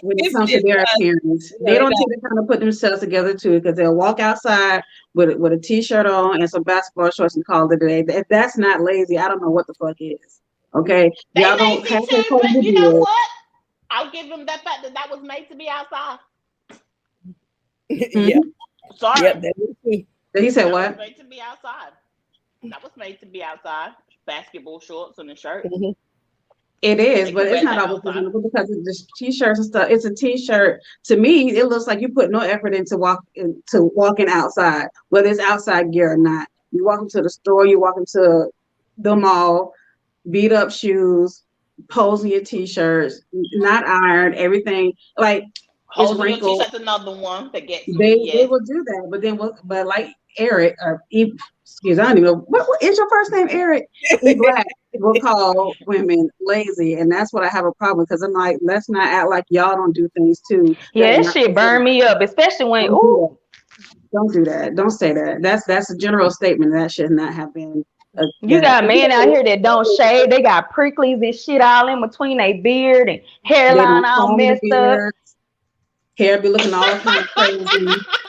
when it comes to their appearance. They don't take the time to put themselves together too, because they'll walk outside with a t-shirt on and some basketball shorts and call it a day. If that's not lazy, I don't know what the fuck is. Okay, y'all don't have to but you know what? I'll give them that fact that was made to be outside. Yeah. Sorry. Yep, he said what? That was made to be outside. That was made to be outside. Basketball shorts and a shirt. Mm-hmm. It is, but it's not always presentable because it's just t-shirts and stuff. It's a t-shirt. To me, it looks like you put no effort into walking outside, whether it's outside gear or not. You walk into the store, you walk into the mall, beat up shoes, holes in your t-shirts, not ironed, everything like holes it's wrinkled. That's another one that gets they will do that, but like Eric or Eve, excuse, I don't even know what is your first name, Eric? Black will call women lazy, and that's what I have a problem because I'm like, let's not act like y'all don't do things too. Yeah, that shit burn me up, especially when don't do that. Don't say that. That's a general statement that should not have been. You got men out here that don't shave. They got pricklies and shit all in between their beard and hairline all messed up. Hair be looking all kind of crazy.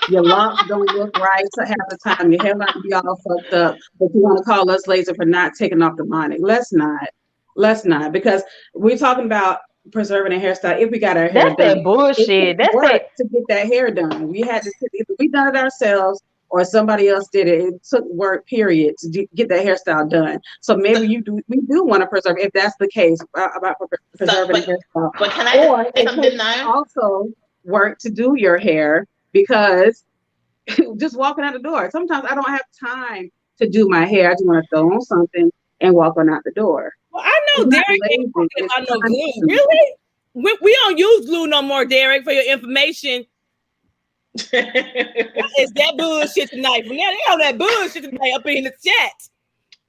Your locks don't look right half the time. Your hairline be all fucked up. But you want to call us lazy for not taking off the bonnet. Let's not. Because we're talking about preserving a hairstyle. If we got our hair done. That's that bullshit. That's that to get that hair done. We had to either we done it ourselves or somebody else did it. It took work, period, to get that hairstyle done. So maybe we do want to preserve, if that's the case, about preserving a hairstyle. But can I say something now? Also work to do your hair because just walking out the door. Sometimes I don't have time to do my hair. I just want to throw on something and walk on out the door. Well, I know Derek ain't talking about no glue. Really? We don't use glue no more, Derek, for your information. It's that bullshit tonight. But now they on that bullshit tonight up in the chat.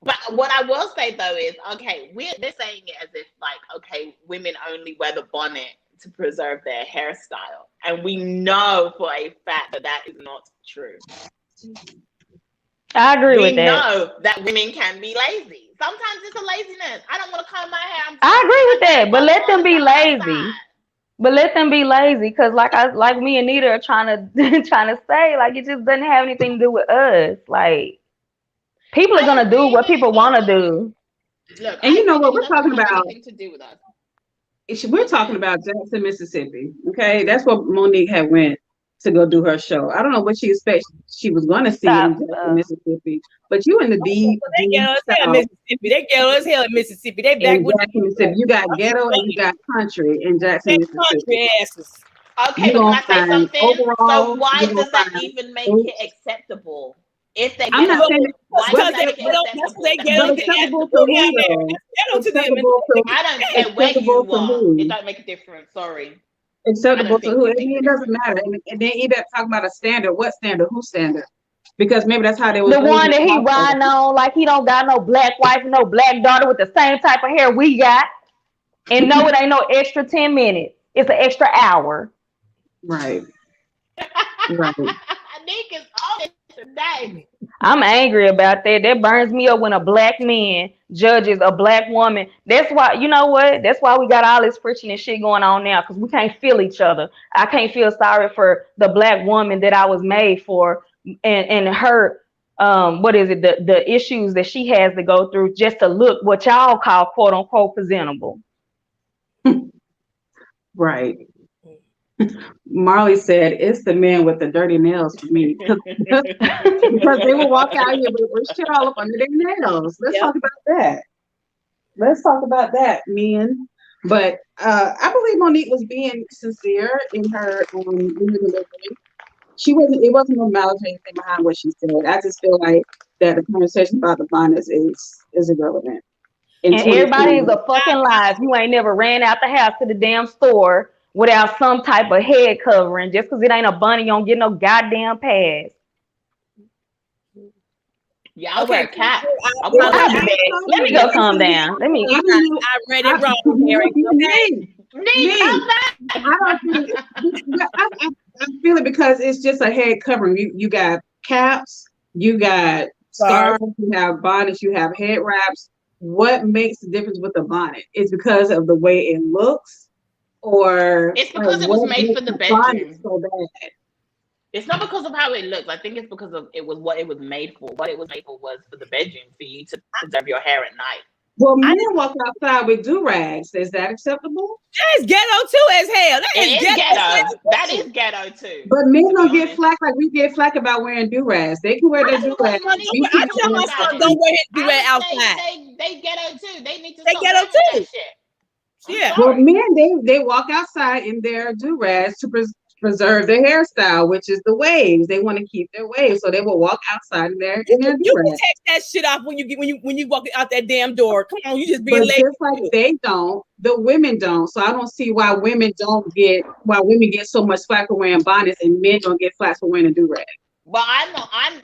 But what I will say though is, okay, they're saying it as if like, okay, women only wear the bonnet to preserve their hairstyle, and we know for a fact that is not true. I agree with that. We know that women can be lazy. Sometimes it's a laziness. I don't want to comb my hair. I agree with that, but let them be lazy. But let them be lazy, because like me and Nita are trying to say, like, it just doesn't have anything to do with us. Like, people are gonna do what people want to do. Look, and you know what we're talking about? To do with us. We're talking about Jackson, Mississippi. Okay, that's where Monique had went to go do her show. I don't know what she expects she was going to see in Jackson, Mississippi. But you in the they ghetto as hell in Mississippi. They ghetto as hell in Mississippi. They back with Jackson, Mississippi. You got ghetto and you got country in Jackson, Mississippi. Country asses. Okay, but can I say something? So why does that even make it acceptable? If they I'm not saying why they acceptable to I don't care where you are. It don't make a difference. Sorry. Acceptable to who? It doesn't matter. And then either talk about a standard. What standard? Whose standard? Because maybe that's how they was. The one that he riding on, like he don't got no black wife, no black daughter with the same type of hair we got. And no, it ain't no extra 10 minutes. It's an extra hour. Right. Right. Nick is all today. I'm angry about that. That burns me up when a black man judges a black woman. That's why, you know what? That's why we got all this friction and shit going on now, because we can't feel each other. I can't feel sorry for the black woman that I was made for and her, the issues that she has to go through just to look what y'all call quote unquote presentable. Right. Marley said, it's the men with the dirty nails for me. Because they will walk out here with shit all up under their nails. Let's talk about that. Let's talk about that, men. But I believe Monique was being sincere in her delivery. It wasn't no malice or anything behind what she said. I just feel like that the conversation about the bonnets is irrelevant. And everybody's a fucking lie. If you ain't never ran out the house to the damn store without some type of head covering, just because it ain't a bunny, you don't get no goddamn pass. Yeah, okay, cat. Let me go calm down. Let me. I read it wrong, Mary. I feel it because it's just a head covering. You got caps, you got scarves, you have bonnets, you have head wraps. What makes the difference with the bonnet? It's because of the way it looks, or it's because it was made for the bedroom. So bad. It's not because of how it looks. I think it's because of what it was made for. What it was made for was for the bedroom, for you to preserve your hair at night. Well, men walk outside with do-rags. Is that acceptable? That's ghetto too as hell. That is ghetto. That is ghetto too. But men don't get flack like we get flack about wearing do-rags. They can wear their do-rags. I tell my son don't wear his do-rag outside. They ghetto too. They need to stop ghetto too. That shit. Yeah. Well, men, they walk outside in their do-rags to preserve their hairstyle, which is the waves. They want to keep their waves, so they will walk outside in their You can take that shit off when you walk out that damn door. Come on, you just being late. Just like they don't, the women don't. So I don't see why women get so much flack for wearing bonnets and men don't get flack for wearing a do-rag. Well,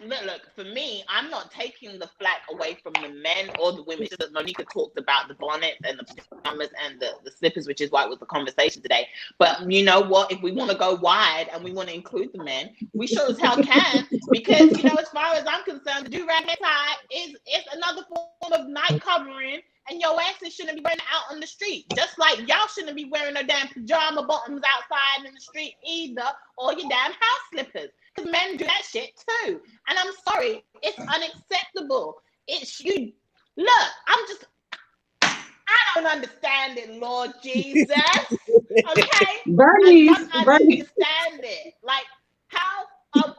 look, for me, I'm not taking the flack away from the men or the women. Just as Monica talked about the bonnets and the pajamas and the slippers, which is why it was the conversation today. But you know what? If we want to go wide and we want to include the men, we sure as hell can. Because, as far as I'm concerned, the do-rag tie is another form of night covering. And your asses shouldn't be wearing it out on the street. Just like y'all shouldn't be wearing no damn pajama bottoms outside in the street either, or your damn house slippers. Because men do that shit too. And I'm sorry, it's unacceptable. Look, I don't understand it, Lord Jesus. Okay? Bernie. I don't understand it. Like, how?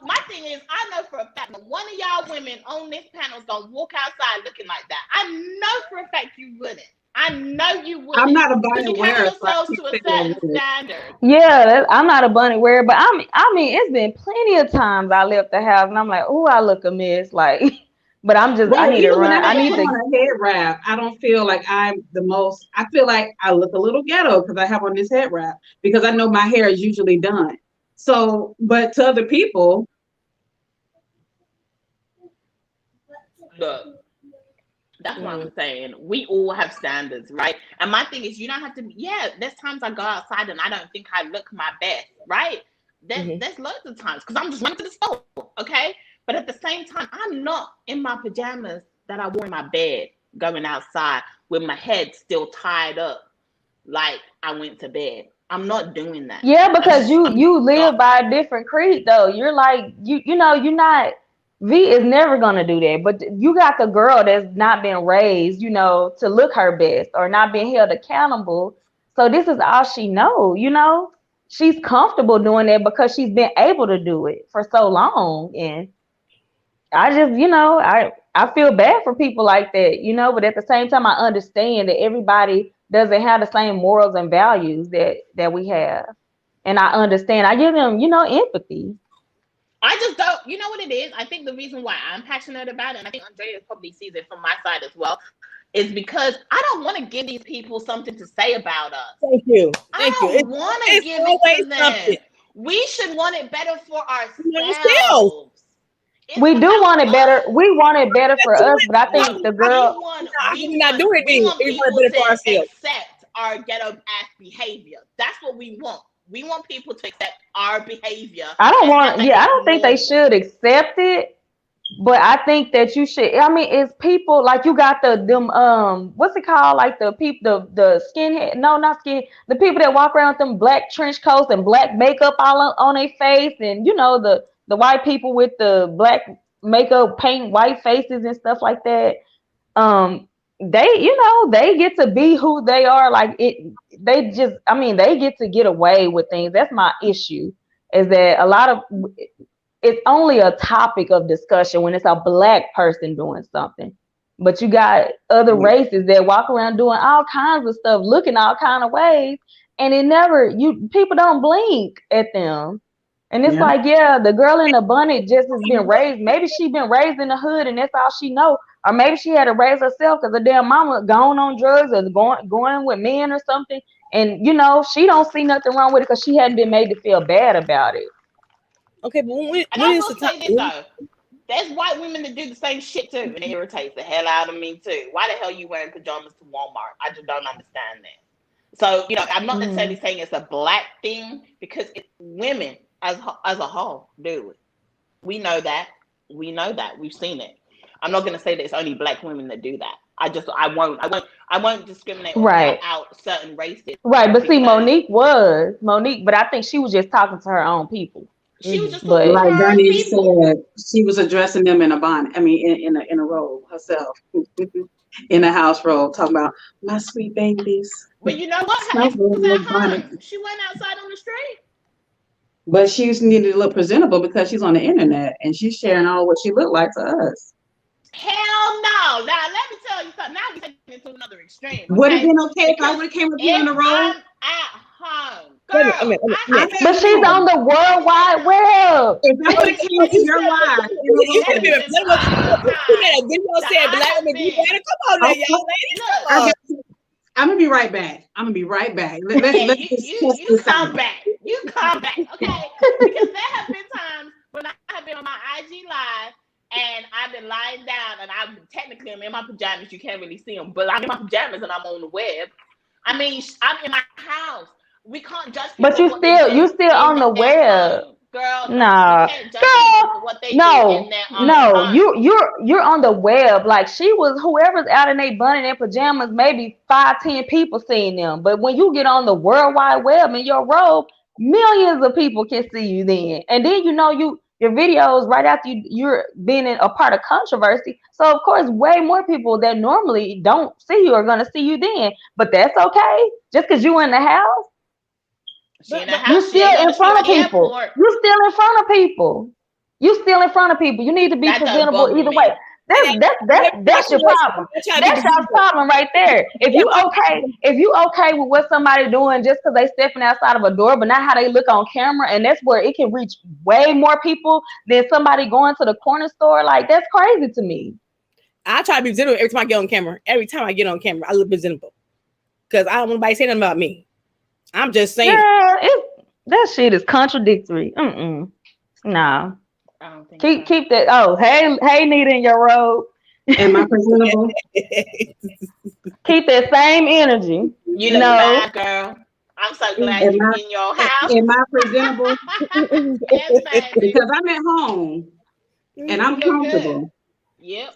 My thing is, I know for a fact that one of y'all women on this panel is gonna walk outside looking like that. I know for a fact you wouldn't. I know you wouldn't. I'm not a bonnet wearer. Yourselves to a certain standard. Yeah, I'm not a bonnet wearer, but I mean, it's been plenty of times I left the house and I'm like, oh, I look a mess. Like, but I need to run. I need to on a head wrap. I don't feel like I'm the most. I feel like I look a little ghetto because I have on this head wrap because I know my hair is usually done. So, but to other people, look, that's what I'm saying. We all have standards, right? And my thing is, you don't have to. There's times I go outside and I don't think I look my best, right? There's loads of times because I'm just running to the store, okay? But at the same time, I'm not in my pajamas that I wore in my bed going outside with my head still tied up like I went to bed. I'm not doing that. Yeah, because you live by a different creed though. You're like, you're not, Vee is never gonna do that. But you got the girl that's not been raised, to look her best or not being held accountable. So this is all she knows, She's comfortable doing that because she's been able to do it for so long. And I just, I feel bad for people like that, but at the same time I understand that everybody doesn't have the same morals and values that we have. And I understand. I give them, empathy. I just don't, you know what it is? I think the reason why I'm passionate about it, and I think Andrea probably sees it from my side as well, is because I don't want to give these people something to say about us. Thank you. I don't want to give it to them. Something. We should want it better for ourselves. We do want it better. We want it better for us, but I think the girl. We not doing it. We want it better for ourselves. Accept our ghetto ass behavior. That's what we want. We want people to accept our behavior. I don't think they should accept it, but I think that you should. I mean, it's people like you got what's it called? Like the people, the skinhead. No, not skin. The people that walk around with them black trench coats and black makeup all on their face, and the white people with the black makeup, paint white faces and stuff like that. they, they get to be who they are. Like they get to get away with things. That's my issue, is that a lot of it's only a topic of discussion when it's a Black person doing something. But you got other races that walk around doing all kinds of stuff, looking all kind of ways, and people don't blink at them. And it's like, the girl in the bonnet just has been raised. Maybe she been raised in the hood and that's all she know. Or maybe she had to raise herself because her damn mama gone on drugs or going with men or something. And, she don't see nothing wrong with it because she hadn't been made to feel bad about it. Okay, but when I will say this, though. There's white women that do the same shit, too. And it irritates the hell out of me, too. Why the hell are you wearing pajamas to Walmart? I just don't understand that. So, I'm not necessarily saying it's a Black thing, because it's women as a whole do it. We know that. We've seen it. I'm not going to say that it's only Black women that do that. I won't discriminate or cut out certain races. Right, but see, Monique, but I think she was just talking to her own people. She was just like Bernie said, she was addressing them in a bonnet. I mean, in a robe herself, in a house robe, talking about my sweet babies. But you know what? She went outside on the street. But she needed to look presentable because she's on the internet and she's sharing all what she looked like to us. Hell no! Now let me tell you something. Now we're taking it to another extreme. Okay? Would it have been okay if I would have came with you in the road? I'm at home. Girl, but she's on the World Wide Web. If I would have came to your live, I'm gonna be right back. You come back. Okay? Because there have been times when I have been on my IG live and I've been lying down and I'm in my pajamas. You can't really see them, but I'm in my pajamas and I'm on the web. I mean, I'm in my house. We can't judge people. But you still on the web. Girl, no, you're on the web. Like whoever's out in their bunny and pajamas, maybe 5-10 people seeing them. But when you get on the World Wide Web in your robe, millions of people can see you then. And then your videos right after you're being a part of controversy. So of course, way more people that normally don't see you are gonna see you then. But that's okay. Just because you in the house. You're still in front of people. You're still in front of people. You need to be presentable either way. That's your problem. That's your problem right there. If you okay with what somebody doing just because they stepping outside of a door, but not how they look on camera, and that's where it can reach way more people than somebody going to the corner store. Like, that's crazy to me. I try to be presentable every time I get on camera. Every time I get on camera, I look presentable because I don't want anybody saying nothing about me. I'm just saying. That shit is contradictory. Nah. Keep that. Oh, hey, Nita in your robe. Am I presentable? Keep that same energy. You know, fine, girl. I'm so glad you're in your house. Am I presentable? Because I'm at home and I'm comfortable. Good. Yep.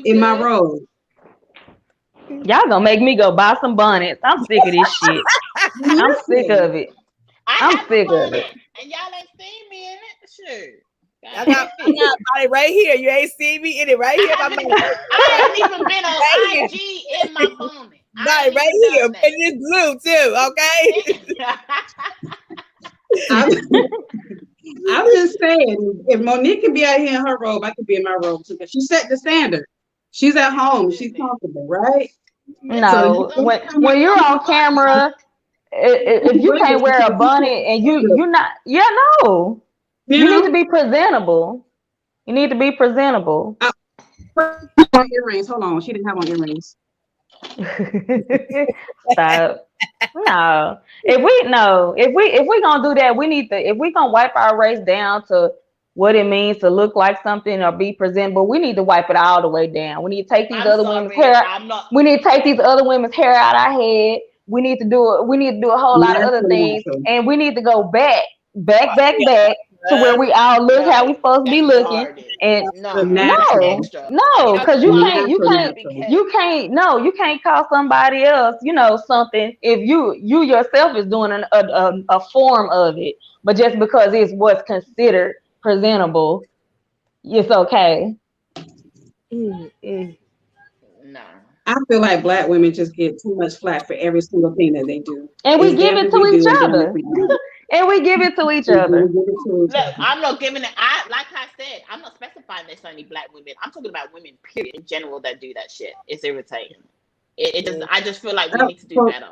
In my robe. Y'all gonna make me go buy some bonnets. I'm sick of this shit. I'm sick of it. I'm sick of it. And y'all ain't seen me in it? Sure. I got body right here. You ain't seen me in it right here. I ain't even been on IG in my bonnet. Body right here. And it's blue too, okay? I'm just saying, if Monique can be out here in her robe, I could be in my robe too. But she set the standard. She's at home. She's comfortable, right? No, so when you're on camera, if you can't wear a bonnet and you're not, no. You need to be presentable. You need to be presentable. Earrings. Hold on. She didn't have on earrings. Stop. No. If we gonna do that, we need to. If we gonna wipe our race down to what it means to look like something or be presentable, we need to wipe it all the way down. We need to take these other women's hair. We need to take these other women's hair out our head. We need to do a whole lot of other things, and we need to go back to where we all look how we supposed to be looking. And no, because you can't call somebody else, something if you yourself is doing a form of it, but just because it's what's considered presentable, it's okay. No. I feel like Black women just get too much flack for every single thing that they do. And we give it to each other. And we give it to each other. Look, I'm not giving it. Like I said, I'm not specifying there's only Black women. I'm talking about women, period, in general, that do that shit. It's irritating. I just feel like we need to do better.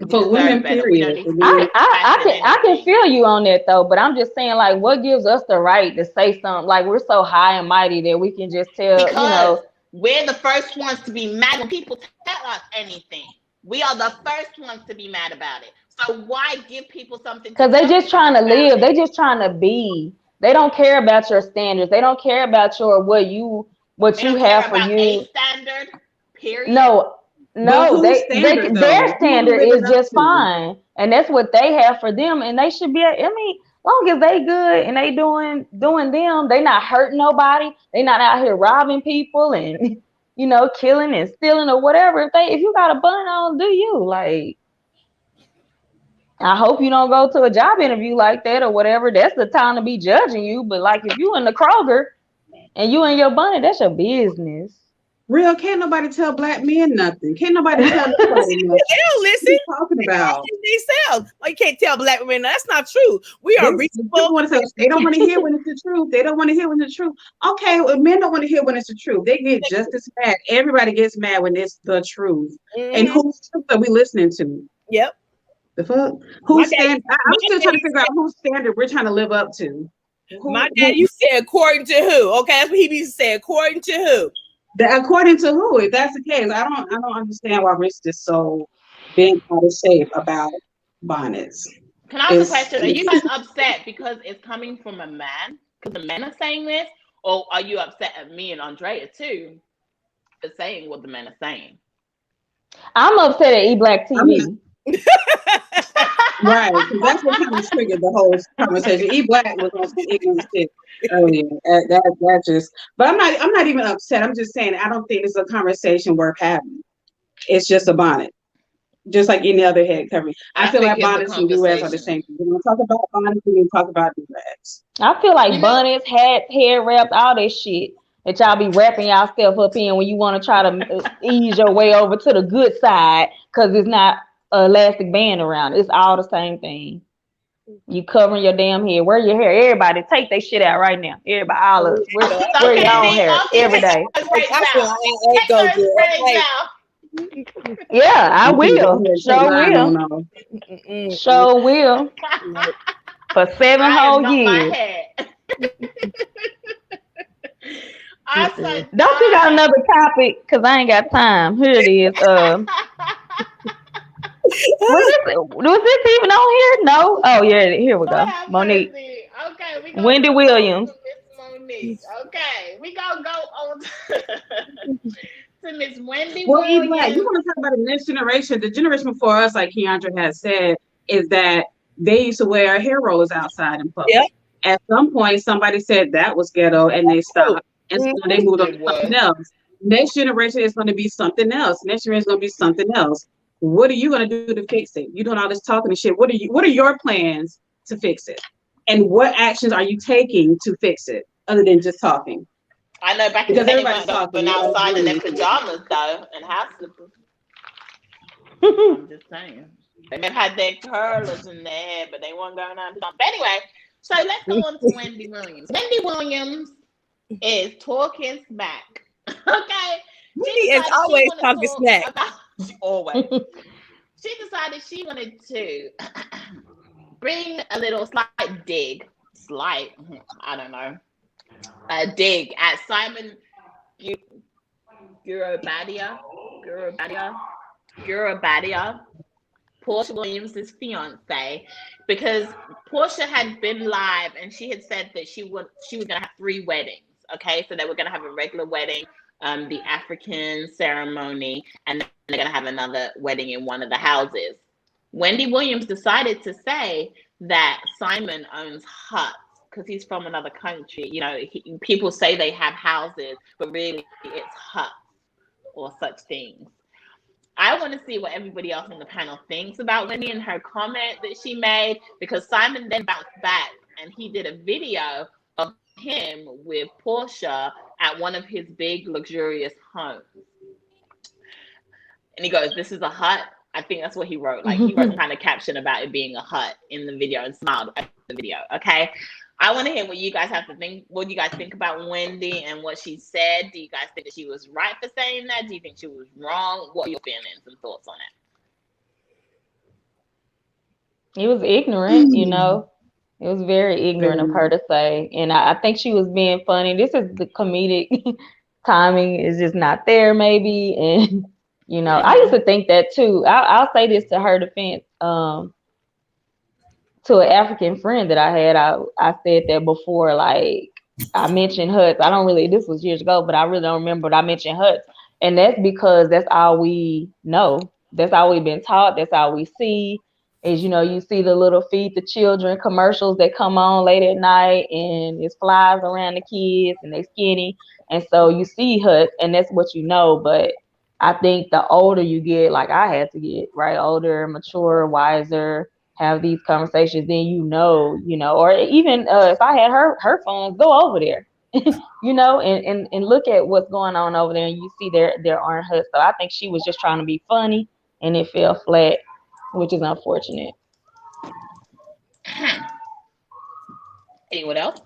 For women, period. I can feel you on that though, but I'm just saying, like, what gives us the right to say something? Like, we're so high and mighty that we can just tell, because we're the first ones to be mad when people tell us anything. We are the first ones to be mad about it. So why give people something? Because they're just trying to live. They're just trying to be. They don't care about your standards. They don't care about what you have for you. A standard, period. No, their standard is just fine, and that's what they have for them, and they should be. I mean, long as they good and they doing them, they not hurting nobody. They not out here robbing people and killing and stealing or whatever. If you got a bun on, do you like? I hope you don't go to a job interview like that or whatever. That's the time to be judging you. But like if you in the Kroger and you in your bunny, that's your business. Real, can't nobody tell Black men nothing. Can't nobody tell nobody nothing. They don't listen. What are you talking about? Themselves. Well, you can't tell Black women. That's not true. We are reasonable. They don't want to hear when it's the truth. They don't want to hear when it's the truth. Okay, well, men don't want to hear when it's the truth. They get just as mad. Everybody gets mad when it's the truth. Mm-hmm. And whose truth are we listening to? Yep. The fuck? Who's standard? I'm still trying to figure out whose standard we're trying to live up to. My dad, you said according to who? Okay, that's what he used to say. According to who? According to who? If that's the case, I don't understand why we're just so bent out of shape about bonnets. Can I ask a question? Are you guys upset because it's coming from a man? Because the men are saying this, or are you upset at me and Andrea too for saying what the men are saying? I'm upset at eBlack TV. Right, because that's what kind of triggered the whole conversation. eBlack was on some ignorant shit earlier. That just, but I'm not even upset. I'm just saying I don't think it's a conversation worth having. It's just a bonnet, just like any other head covering. I feel like bonnets and do-rags are the same thing. We're gonna talk about bonnets. We're gonna talk about do-rags. I feel like bonnets, hats, hair wraps, all that shit that y'all be wrapping y'all stuff up in when you want to try to ease your way over to the good side because it's not elastic band around. It's all the same thing. You covering your damn head. Wear your hair. Everybody take that shit out right now. Everybody, all of us. Wear your own hair every day. Yeah, I will. Sure will. For 7 whole years. Don't you got another topic? Because I ain't got time. Here it is. Was this even on here? No. Oh yeah, here we go. Monique. Okay, we Wendy Williams. Monique. Okay, we gonna go on to Miss Wendy Williams. You want to talk about the next generation? The generation before us, like Keandra has said, is that they used to wear hair rollers outside in public. Yep. At some point, somebody said that was ghetto, and they stopped, and so they moved on to something else. Next generation is going to be something else. Next generation is going to be something else. What are you going to do to fix it? You're doing all this talking and shit. What are your plans to fix it? And what actions are you taking to fix it other than just talking? I know back in the day, everybody's talking outside in their pajamas though and house slippers. I'm just saying. They may have had their curlers in their hair, but they weren't going on. But anyway, so let's go on to Wendy Williams. Wendy Williams is talking smack. Okay. She is always talking smack. Always. She decided she wanted to bring a little slight dig, I don't know, a dig at Simon Guobadia, Portia Williams' fiance, because Portia had been live and she had said that she was gonna have 3 weddings. Okay, so they were gonna have a regular wedding, the African ceremony, and then they're gonna have another wedding in one of the houses. Wendy Williams decided to say that Simon owns huts because he's from another country. You know, people say they have houses, but really it's huts or such things. I want to see what everybody else on the panel thinks about Wendy and her comment that she made, because Simon then bounced back and he did a video of him with Portia at one of his big luxurious homes. And he goes, "This is a hut." I think that's what he wrote. Like he wrote some kind of caption about it being a hut in the video and smiled at the video. Okay. I want to hear what you guys have to think. What do you guys think about Wendy and what she said? Do you guys think that she was right for saying that? Do you think she was wrong? What are your feelings and thoughts on it? It was ignorant, you know. It was very ignorant of her to say. And I think she was being funny. This is the comedic timing is just not there, maybe. And, you know, I used to think that too. I'll say this to her defense. To an African friend that I had, I said that before, like I mentioned huts. I don't really, this was years ago, but I really don't remember, but I mentioned huts. And that's because that's all we know. That's all we've been taught. That's all we see is, you know, you see the little feed the children commercials that come on late at night and it's flies around the kids and they skinny. And so you see huts and that's what you know. But I think the older you get, like I had to get, right? Older, mature, wiser, have these conversations, then you know, or even if I had her phones, go over there, you know, and look at what's going on over there, and you see there aren't huts. So I think she was just trying to be funny, and it fell flat, which is unfortunate. Anyone else?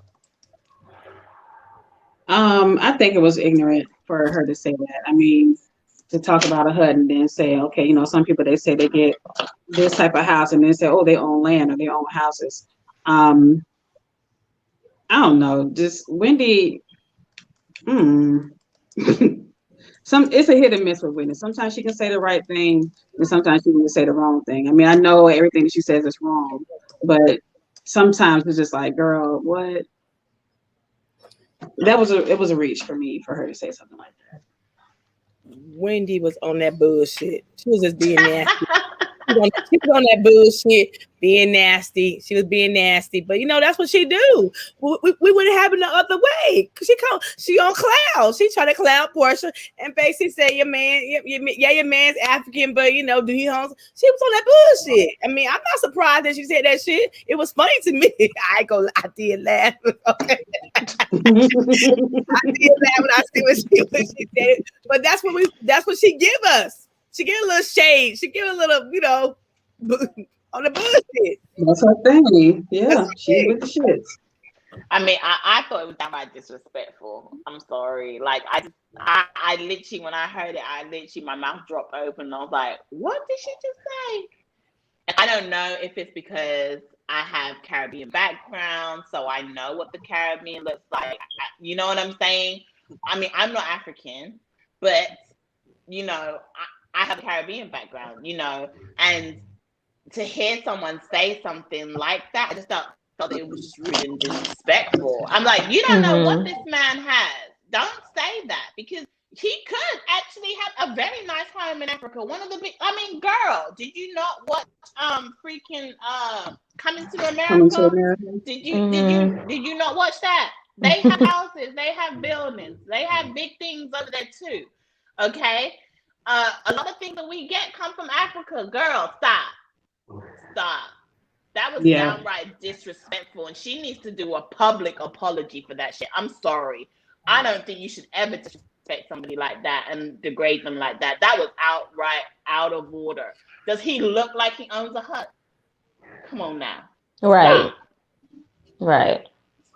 I think it was ignorant for her to say that. I mean, to talk about a hut and then say, okay, you know, some people, they say they get this type of house and then say, oh, they own land or they own houses. I don't know, just Wendy, it's a hit and miss with Wendy. Sometimes she can say the right thing and sometimes she can say the wrong thing. I mean, I know everything that she says is wrong, but sometimes it's just like, girl, what? It was a reach for me for her to say something like that. Wendy was on that bullshit. She was just being nasty. She was on that bullshit, being nasty. She was being nasty, but you know that's what she do. We wouldn't have it the other way. She on cloud. She trying to cloud Portia and basically say your man's African, but you know, do he homes? She was on that bullshit. I mean, I'm not surprised that she said that shit. It was funny to me. I did laugh. Okay. I did laugh when I see what she said. But that's what she give us. She give a little shade. She give a little, you know, on the bullshit. That's her thing. Yeah, she with the shits. I mean, I thought it was downright disrespectful. I'm sorry. Like, I literally, when I heard it, my mouth dropped open. And I was like, what did she just say? And I don't know if it's because I have Caribbean background, so I know what the Caribbean looks like. You know what I'm saying? I mean, I'm not African, but, you know, I have a Caribbean background, you know, and to hear someone say something like that, I just thought it was just rude and disrespectful. I'm like, you don't know what this man has. Don't say that, because he could actually have a very nice home in Africa. One of the big, I mean, girl, did you not watch freaking Coming to America? Did you not watch that? They have houses, they have buildings, they have big things over there too. Okay. A lot of things that we get come from Africa. Girl, stop. That was downright disrespectful, and she needs to do a public apology for that shit. I'm sorry. I don't think you should ever disrespect somebody like that and degrade them like that. That was outright out of order. Does he look like he owns a hut? Come on now. Right. Right.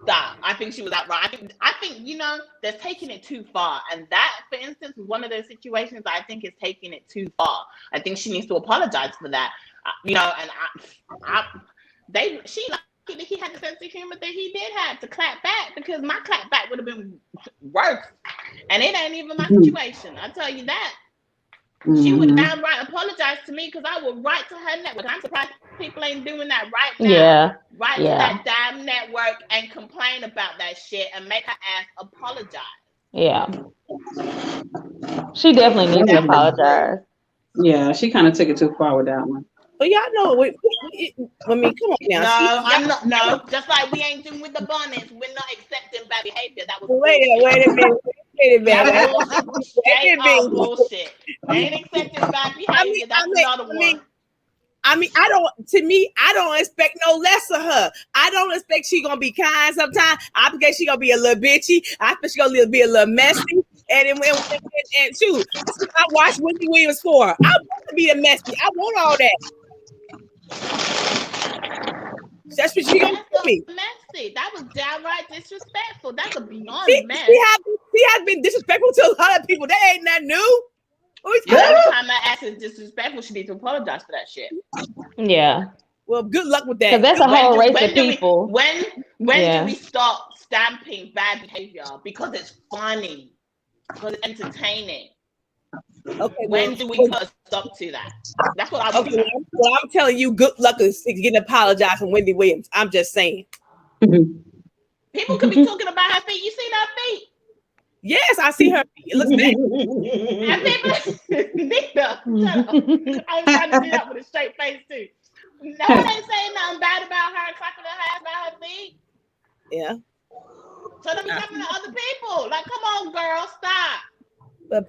Stop. I think she was outright. I think, you know, they're taking it too far. And that, for instance, is one of those situations I think is taking it too far. I think she needs to apologize for that. You know, and she lucky that he had the sense of humor that he did have to clap back, because my clap back would have been worse. And it ain't even my situation. I'll tell you that. She would downright apologize to me, because I would write to her network. I'm surprised people ain't doing that right now. Yeah. Write to that damn network and complain about that shit and make her ass apologize. Yeah. She definitely needs to apologize. Yeah, she kind of took it too far with that one. But y'all know, I mean, come on now. No, I'm not. No, just like we ain't doing with the bonnets, we're not accepting bad behavior. That was wait a minute. Straight up bullshit. They ain't accepting bad behavior. That's another one. I mean, I don't expect no less of her. I don't expect she gonna be kind sometimes. I think she gonna be a little bitchy. I think she gonna be a little messy. And shoot, this is what I watched Wendy Williams for. I want to be a messy. I want all that. That's what she gonna do me. Messy. That was downright disrespectful. That's a beyond mess. She has been disrespectful to a lot of people. That ain't nothing new. Every time that ass is disrespectful, she needs to apologize for that shit. Yeah. Well, good luck with that. Because that's a whole race of people. When do we stop stamping bad behavior? Because it's funny. Because it's entertaining. Okay. When do we put a stop to that? That's what I want to know. Well, I'm telling you, good luck is getting apologized from Wendy Williams. I'm just saying. People could be talking about her feet. You see that feet? Yes, I see her feet. It looks bad. I'm trying to do that with a straight face too. No one ain't saying nothing bad about her, clapping her ass about her feet. Yeah. So let me clapping to other people. Like, come on, girl, stop.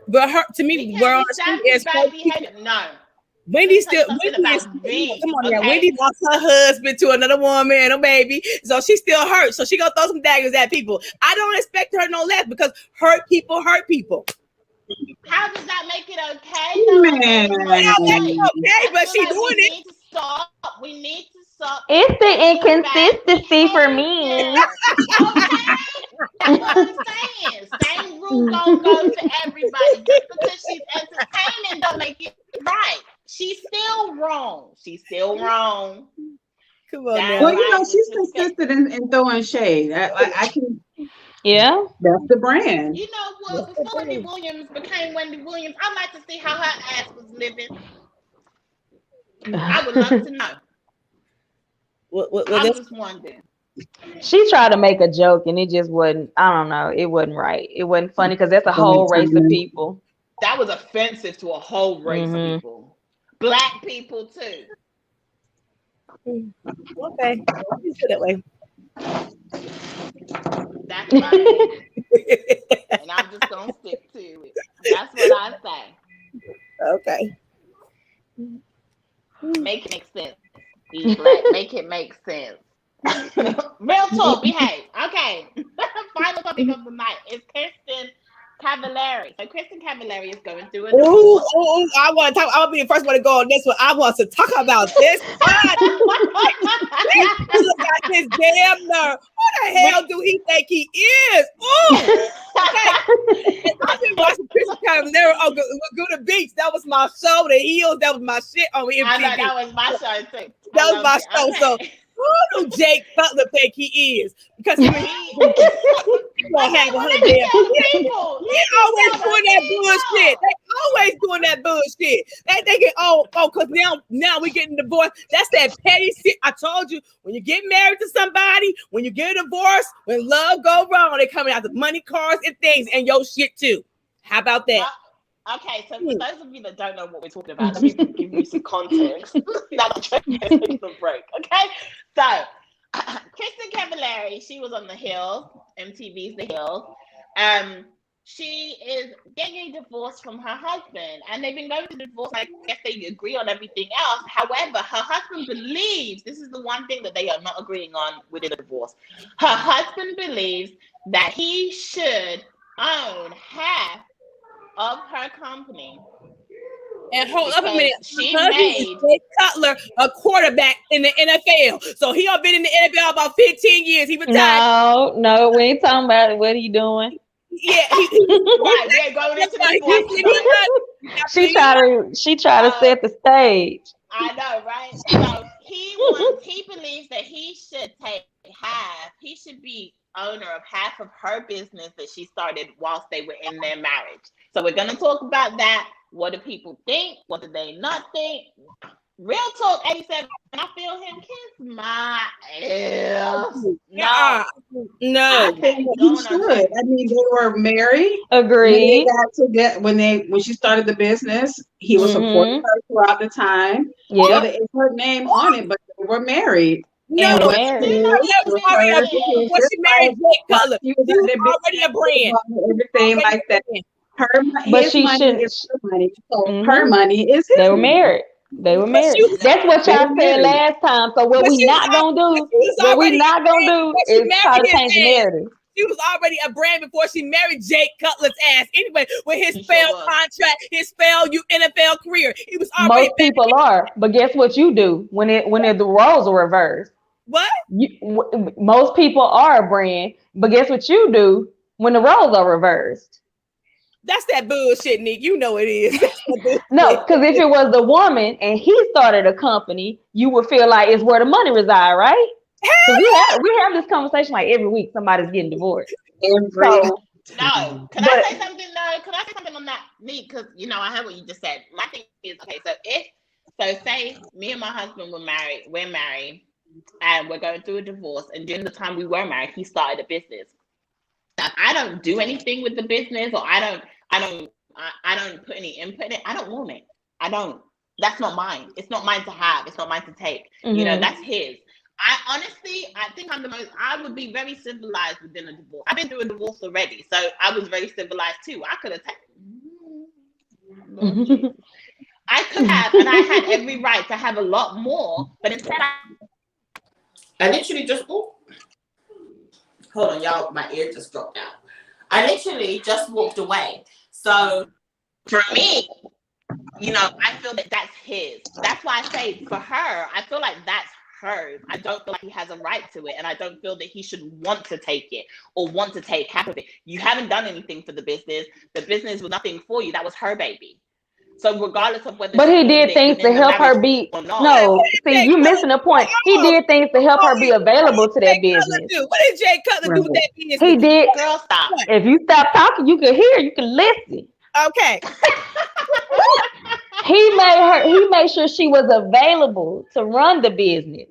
But her, to me, we're on is no. Wendy still. Wendy is, come on, now. Wendy lost her husband to another woman and a baby, so she still hurt. So she gonna throw some daggers at people. I don't expect her no less because hurt people hurt people. How does that make it okay? Though? Man. Okay, but she's doing it. We need to stop. It's the inconsistency for me. Okay, that's what I'm saying. Same rule don't go for everybody. Just because she's entertaining don't make it right. She's still wrong. Come on, now. Well, you know, she's consistent in throwing shade. I can. Yeah, that's the brand. You know what? Before Wendy Williams became Wendy Williams, I'd like to see how her ass was living. I would love to know. I'm just wondering. She tried to make a joke and it just wasn't. I don't know. It wasn't right. It wasn't funny because that's a whole race of people. That was offensive to a whole race of people. Black people too. Okay, you feel that way. That's right. And I'm just gonna stick to it. That's what I say. Okay. Make it make sense. Be black. Make it make sense. Real talk. Behave. Okay. Final topic of the night is Kristin Cavallari. So Kristin Cavallari is going through a divorce. I want to talk. I'll be the first one to go on this one. I want to talk about this. Look at his damn nerve. Who the hell do he think he is? Okay. I've been watching Kristin Cavallari on Go to Beach. That was my show. The Heels. That was my shit on MTV. I know that was my show too. That was my show. Okay. So who do Jake Butler think he is? Because he gonna have her there. He always doing that bullshit. They always doing that bullshit. They get because now we getting divorced. That's that petty shit. I told you, when you get married to somebody, when you get a divorce, when love go wrong, they coming out the money, cars, and things, and your shit too. How about that? Okay, so for those of you that don't know what we're talking about, let me give you some context. Now I'm trying to take some break, okay? So, Kristin Cavallari, she was on The Hills, MTV's The Hills. She is getting a divorce from her husband, and they've been going through the divorce. I guess they agree on everything else. However, her husband believes, this is the one thing that they are not agreeing on within the divorce. Her husband believes that he should own half of her company. And hold up a minute. She made Jay Cutler a quarterback in the NFL. So he has been in the NFL about 15 years. He retired. No, we ain't talking about what he doing. Yeah, right. They're going into the She tried to set the stage. I know, right? So he believes that he should take half. He should be owner of half of her business that she started whilst they were in their marriage. So we're going to talk about that. What do people think? What do they not think? Real talk, 87. I feel him kiss my ass. No. He should. I mean, they were married. Agreed. When she started the business, he was supporting her throughout the time. Yeah, it's her name on it, but they were married. No, she married Jake Cutler. She was already a brand. Everything like that. But she should. Her money. So her money is his. They were married. They were married. That's what y'all said last time. So what we not gonna do is try to change the narrative. She was already a brand before she married Jake Cutler's ass. Anyway, with his failed contract, his failed NFL career, he was already. Most people are, but guess what you do when the roles are reversed? What? Most people are a brand, but guess what you do when the roles are reversed? That's that bullshit, Nick. You know it is. No, because if it was the woman and he started a company, you would feel like it's where the money reside, right? Because we have this conversation like every week. Somebody's getting divorced. No, can I say something? No, can I say something on that, Nick? Because I heard what you just said. My thing is, okay, so say me and my husband we're married, and we're going through a divorce, and during the time we were married, he started a business. Now, I don't do anything with the business, or I don't put any input in it. I don't want it. I don't. That's not mine. It's not mine to have. It's not mine to take. Mm-hmm. That's his. I think I would be very civilized within a divorce. I've been through a divorce already, so I was very civilized too. I could have I could have, and I had every right to have a lot more, but instead I literally just hold on, y'all, my ear just dropped out. I literally just walked away. So for me, I feel that that's his. That's why I say for her, I feel like that's hers. I don't feel like he has a right to it, and I don't feel that he should want to take it or want to take half of it. You haven't done anything for the business. The business was nothing for you. That was her baby. So regardless of whether, but he did things to help her be. No, see, you missing the point. He did things to help her be available to that business. What did Jay Cutler do with that business? He did. Girl, stop. If you stop talking, you can hear. You can listen. Okay. He made sure she was available to run the business.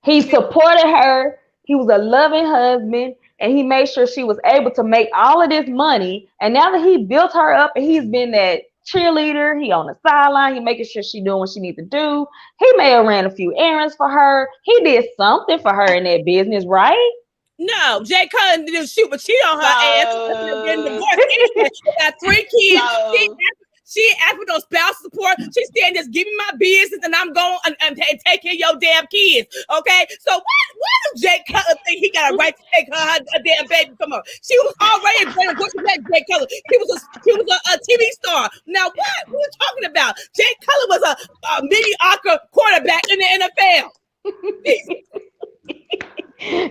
He supported her. He was a loving husband, and he made sure she was able to make all of this money. And now that he built her up, and he's been that cheerleader, he on the sideline, he making sure she doing what she needs to do. He may have ran a few errands for her. He did something for her in that business, right? No, Jay Cullen didn't shoot, but cheat on her ass. She got 3 kids. She asked for no spouse support. She's saying, just give me my business and I'm going and take care of your damn kids. Okay? So why does Jay Cutler think he got a right to take her damn baby from her? She was already a what was that, Jay Cutler? He was a TV star. Now what are you talking about? Jay Cutler was a mediocre quarterback in the NFL.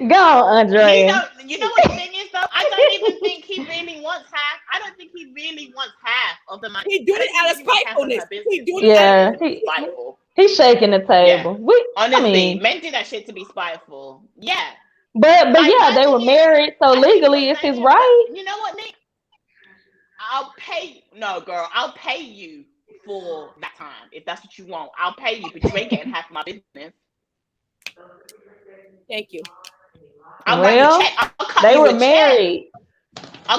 Go on, Andrea. You know what the thing is, though? I don't even think he really wants half. I don't think he really wants half of the money. He doing it out of spitefulness. He doing it out of spiteful. He's shaking the table. Yeah. Honestly, men do that shit to be spiteful. Yeah. But yeah, they were married, so legally it's his right. You know what, Nick? I'll pay you for that time if that's what you want. I'll pay you, but you ain't getting half of my business. Thank you. They were married.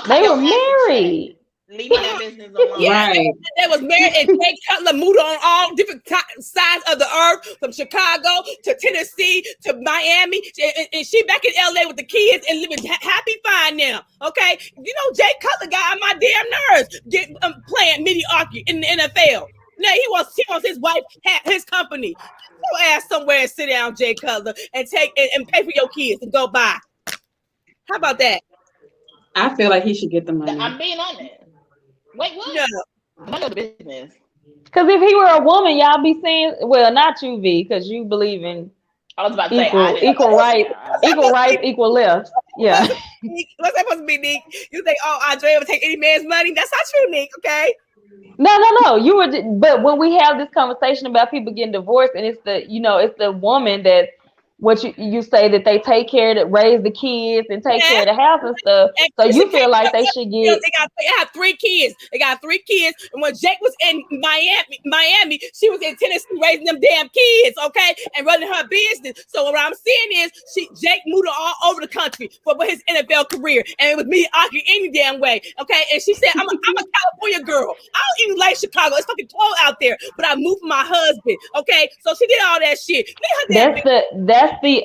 They were married. Leaving their business alone. Yeah, right. They was married, and Jay Cutler moved on all different sides of the earth, from Chicago to Tennessee to Miami, and she back in LA with the kids and living happy fine now. Okay, Jay Cutler got on my damn nerves, playing mediocre in the NFL. Now he wants his wife, his company. Go ass somewhere and sit down, Jay Cutler, and take and pay for your kids and go buy. How about that? I feel like he should get the money. I'm being honest. Wait, what? No. I know the business. Because if he were a woman, y'all be saying, well, not you, V, because you believe in I was about to equal rights, equal left. Yeah. What's that supposed to be, Nick? You think, Andrea would take any man's money? That's not true, Nick, okay? No. You were, but when we have this conversation about people getting divorced, and it's the woman that what you say that they take care to raise the kids and take care of the house and stuff. So you feel like they should get. They have 3 kids. They got 3 kids. And when Jake was in Miami, she was in Tennessee raising them damn kids, okay, and running her business. So what I'm saying is, Jake moved all over the country for his NFL career, and it was mediocre any damn way, okay. And she said, "I'm a California girl. I don't even like Chicago. It's fucking cold out there, but I moved for my husband, okay." So she did all that shit. That's the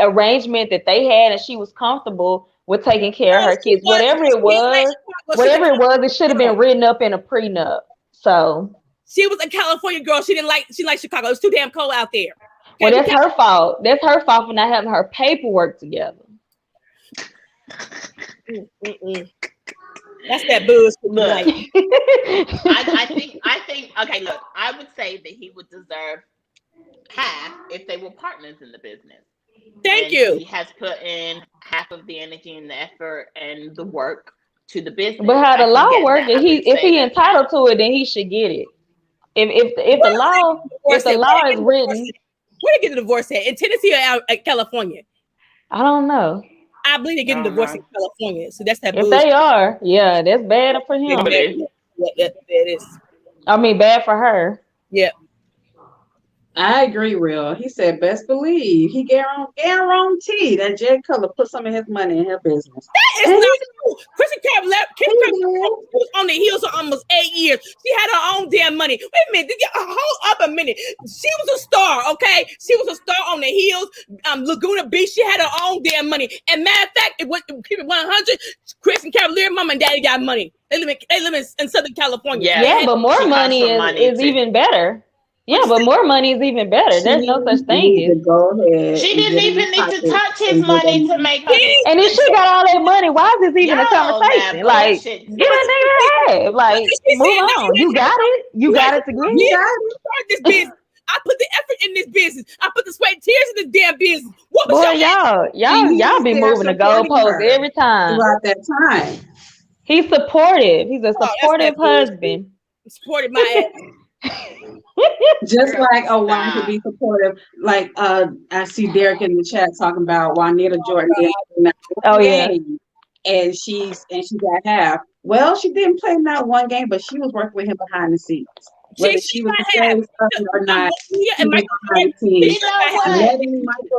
arrangement that they had, and she was comfortable with taking care of her kids. Whatever it was, it should have been written up in a prenup. So she was a California girl. She liked Chicago. It was too damn cold out there. Okay, well, that's her fault. That's her fault for not having her paperwork together. That's that bullshit. Look, I think. Okay, look, I would say that he would deserve half if they were partners in the business. Thank you. He has put in half of the energy and the effort and the work to the business. But how the law works, if he entitled to it, then he should get it. If the law is written, where they get the divorce at? In Tennessee or California? I don't know. I believe they're getting divorced in California, so that's that. If they are, yeah, that's bad for him. That is. I mean, bad for her. Yeah. I agree, real. He said, best believe he guarantee that J. Cutler put some of his money in her business. That is not true. Kristin Cavallari was on the heels for almost 8 years. She had her own damn money. Wait a minute, hold up a minute. She was a star, okay? She was a star on the heels. Laguna Beach. She had her own damn money. And matter of fact, it was keep it 100. Kristin Cavallari, mom and daddy got money. They live in Southern California. Yeah, but more money is even better. Yeah, but more money is even better. There's no such thing. Go ahead. She didn't even need to touch his money to make her. And if she got all that money, why is this even a conversation? Like, get a nigga head. Like, move on. You got it. You got it together. You start this business. I put the effort in this business. I put the sweat and tears in this damn business. What was y'all be moving the goalposts every time. Throughout that time. He's supportive. He's a supportive husband. Supported my ass. Just like a woman could be supportive, like I see Derek in the chat talking about Juanita Jordan. And she got half. Well, she didn't play not one game, but she was working with him behind the scenes. Whether she was the same person or not, Michael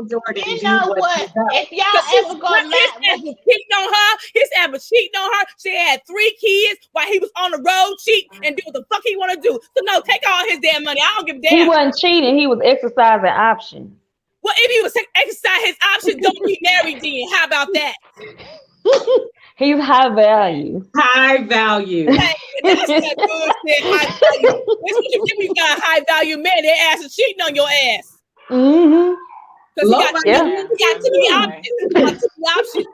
Jordan. You know what? If y'all ever go his ass was cheating on her. She had 3 kids while he was on the road cheating and do what the fuck he want to do. So no, take all his damn money. I don't give a damn. He wasn't cheating. He was exercising options. Well, if he was exercising his options, don't be married then. How about that? He's high value. High value. Hey, that's that bullshit. High value. That's what you give me. You got a high value man. Their ass is cheating on your ass. Mm-hmm. Because he got too many options.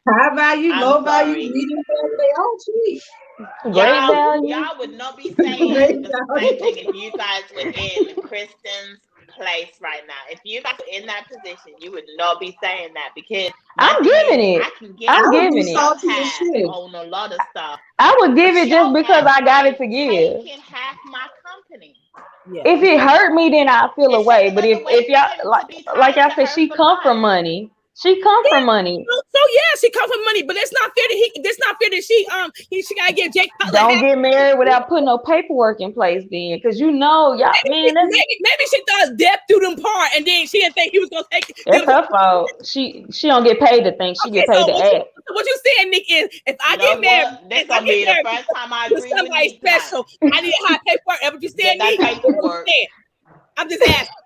High value, low value, medium value, they all cheat. Y'all would not be saying the same thing if you guys were in Kristin's place right now. If you guys were in that position, you would not be saying that because I'm giving it. I'm giving it on a lot of stuff. I would give it just because I got it to give. Taking half my company. Yeah. If it hurt me, then I feel away. But if y'all like I said, she come from money. She come from money. So yeah, she come from money, but it's not fair that she gotta get Jake. Don't get married without putting no paperwork in place then, because y'all maybe she thought death through them part, and then she didn't think he was gonna take it. That's her fault. She don't get paid to think, she get paid to act. What you saying, Nick, is if I get married, this gonna be the first time I agree with somebody special. I need a high paperwork. That's what you saying, Nick? I'm just asking.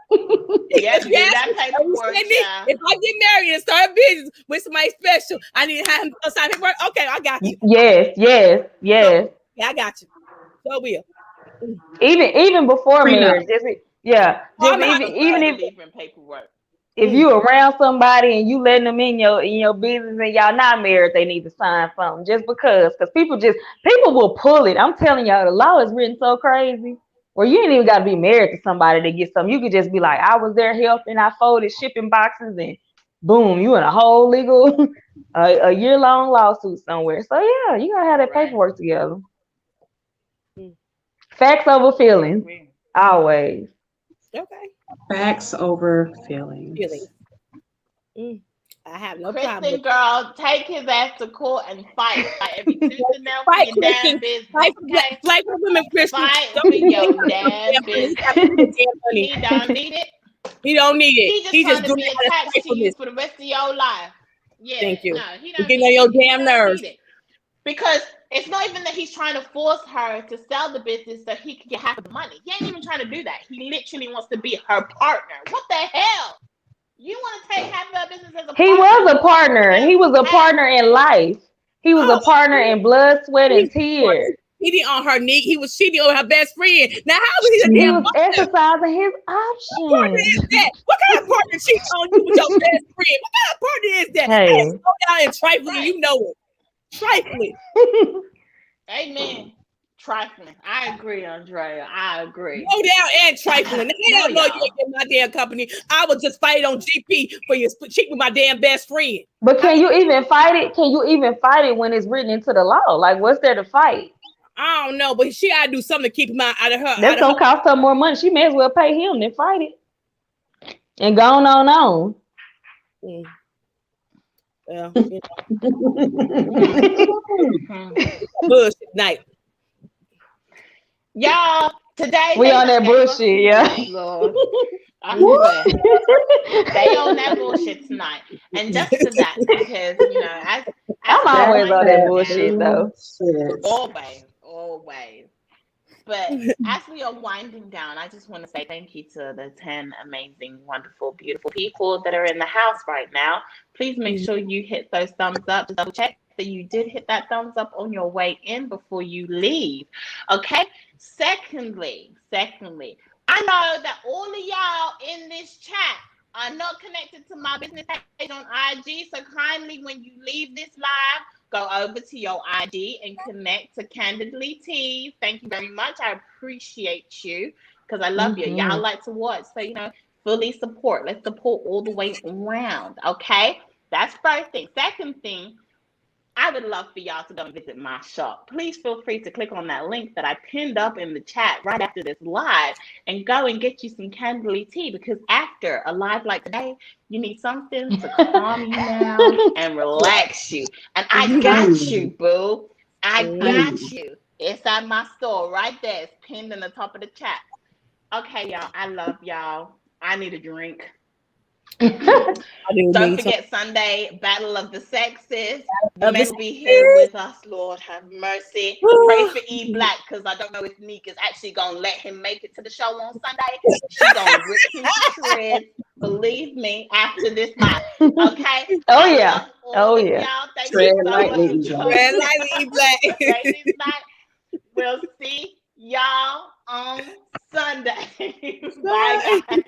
Yes, that paperwork. If I get married and start a business with somebody special, I need to have him sign paperwork. Okay, I got you. Yes. Yeah, I got you. So will. Even before marriage, even if paperwork. If you around somebody and you letting them in your business and y'all not married, they need to sign something just because people will pull it. I'm telling y'all, the law is written so crazy. Or you ain't even got to be married to somebody to get something. You could just be like, I was there helping, I folded shipping boxes, and boom, you in a whole legal, a year-long lawsuit somewhere. So yeah, you gotta have that paperwork together. Facts over feelings, always. Okay. Facts over feelings. I have no problem. Kristin, girl, take his ass to court and fight. Every tooth and nail for your damn business. Fight for women, Kristin. Fight for your damn business. He don't need it. He don't need it. He just doing it attached to you for the rest of your life. Yeah. Thank you. No, he don't getting on your damn nerves. Because it's not even that he's trying to force her to sell the business so he can get half of the money. He ain't even trying to do that. He literally wants to be her partner. What the hell? You want to take half of her business as a partner? He was a partner. He was a partner in life. He was a partner in blood, sweat, and tears. cheating on her nique. He was cheating on her best friend. Now, how was he a He damn was exercising his What partner options. is that? What kind of partner cheats on you with your best friend? What kind of partner is that? Hey. Slow down and trifling, you know it. Trifling. Amen. Trifling. I agree, Andrea. I agree. Slow down and trifling. Hell no, you ain't in my damn company. I would just fight on GP for you cheat with my damn best friend. But can you even fight it? Can you even fight it when it's written into the law? Like, what's there to fight? I don't know, but she gotta do something to keep him out of her. That's gonna cost her more money. She may as well pay him than fight it. And go on. Well, you know. Bullshit night. Y'all, today we on that bullshit, yeah. Lord. They on that bullshit tonight. And just to that, because you know, as I'm always on that bullshit though. Always. But as we are winding down, I just want to say thank you to the 10 amazing, wonderful, beautiful people that are in the house right now. Please make sure you hit those thumbs up. Just double check that you did hit that thumbs up on your way in before you leave. Okay? Secondly, I know that all of y'all in this chat are not connected to my business page on IG. So kindly, when you leave this live, go over to your ID and connect to Candidly Tea. Thank you very much. I appreciate you because I love you. Y'all like to watch. So, you know, fully support. Let's support all the way around. Okay? That's first thing. Second thing, I would love for y'all to go and visit my shop. Please feel free to click on that link that I pinned up in the chat right after this live and go and get you some Candidly tea, because after a live like today, you need something to calm you down and relax you. And I got you, boo. I got you. It's at my store right there. It's pinned in the top of the chat. Okay, y'all. I love y'all. I need a drink. Don't forget Sunday, Battle of the Sexes. The men will be here with us. Lord have mercy. Pray for E Black, because I don't know if Nique is actually gonna let him make it to the show on Sunday. She's gonna rip him to shreds. Believe me, after this night. Okay. Oh yeah. Y'all, thank you so much for joining. Tread lightly, E Black. We'll see y'all on Sunday. Bye, guys.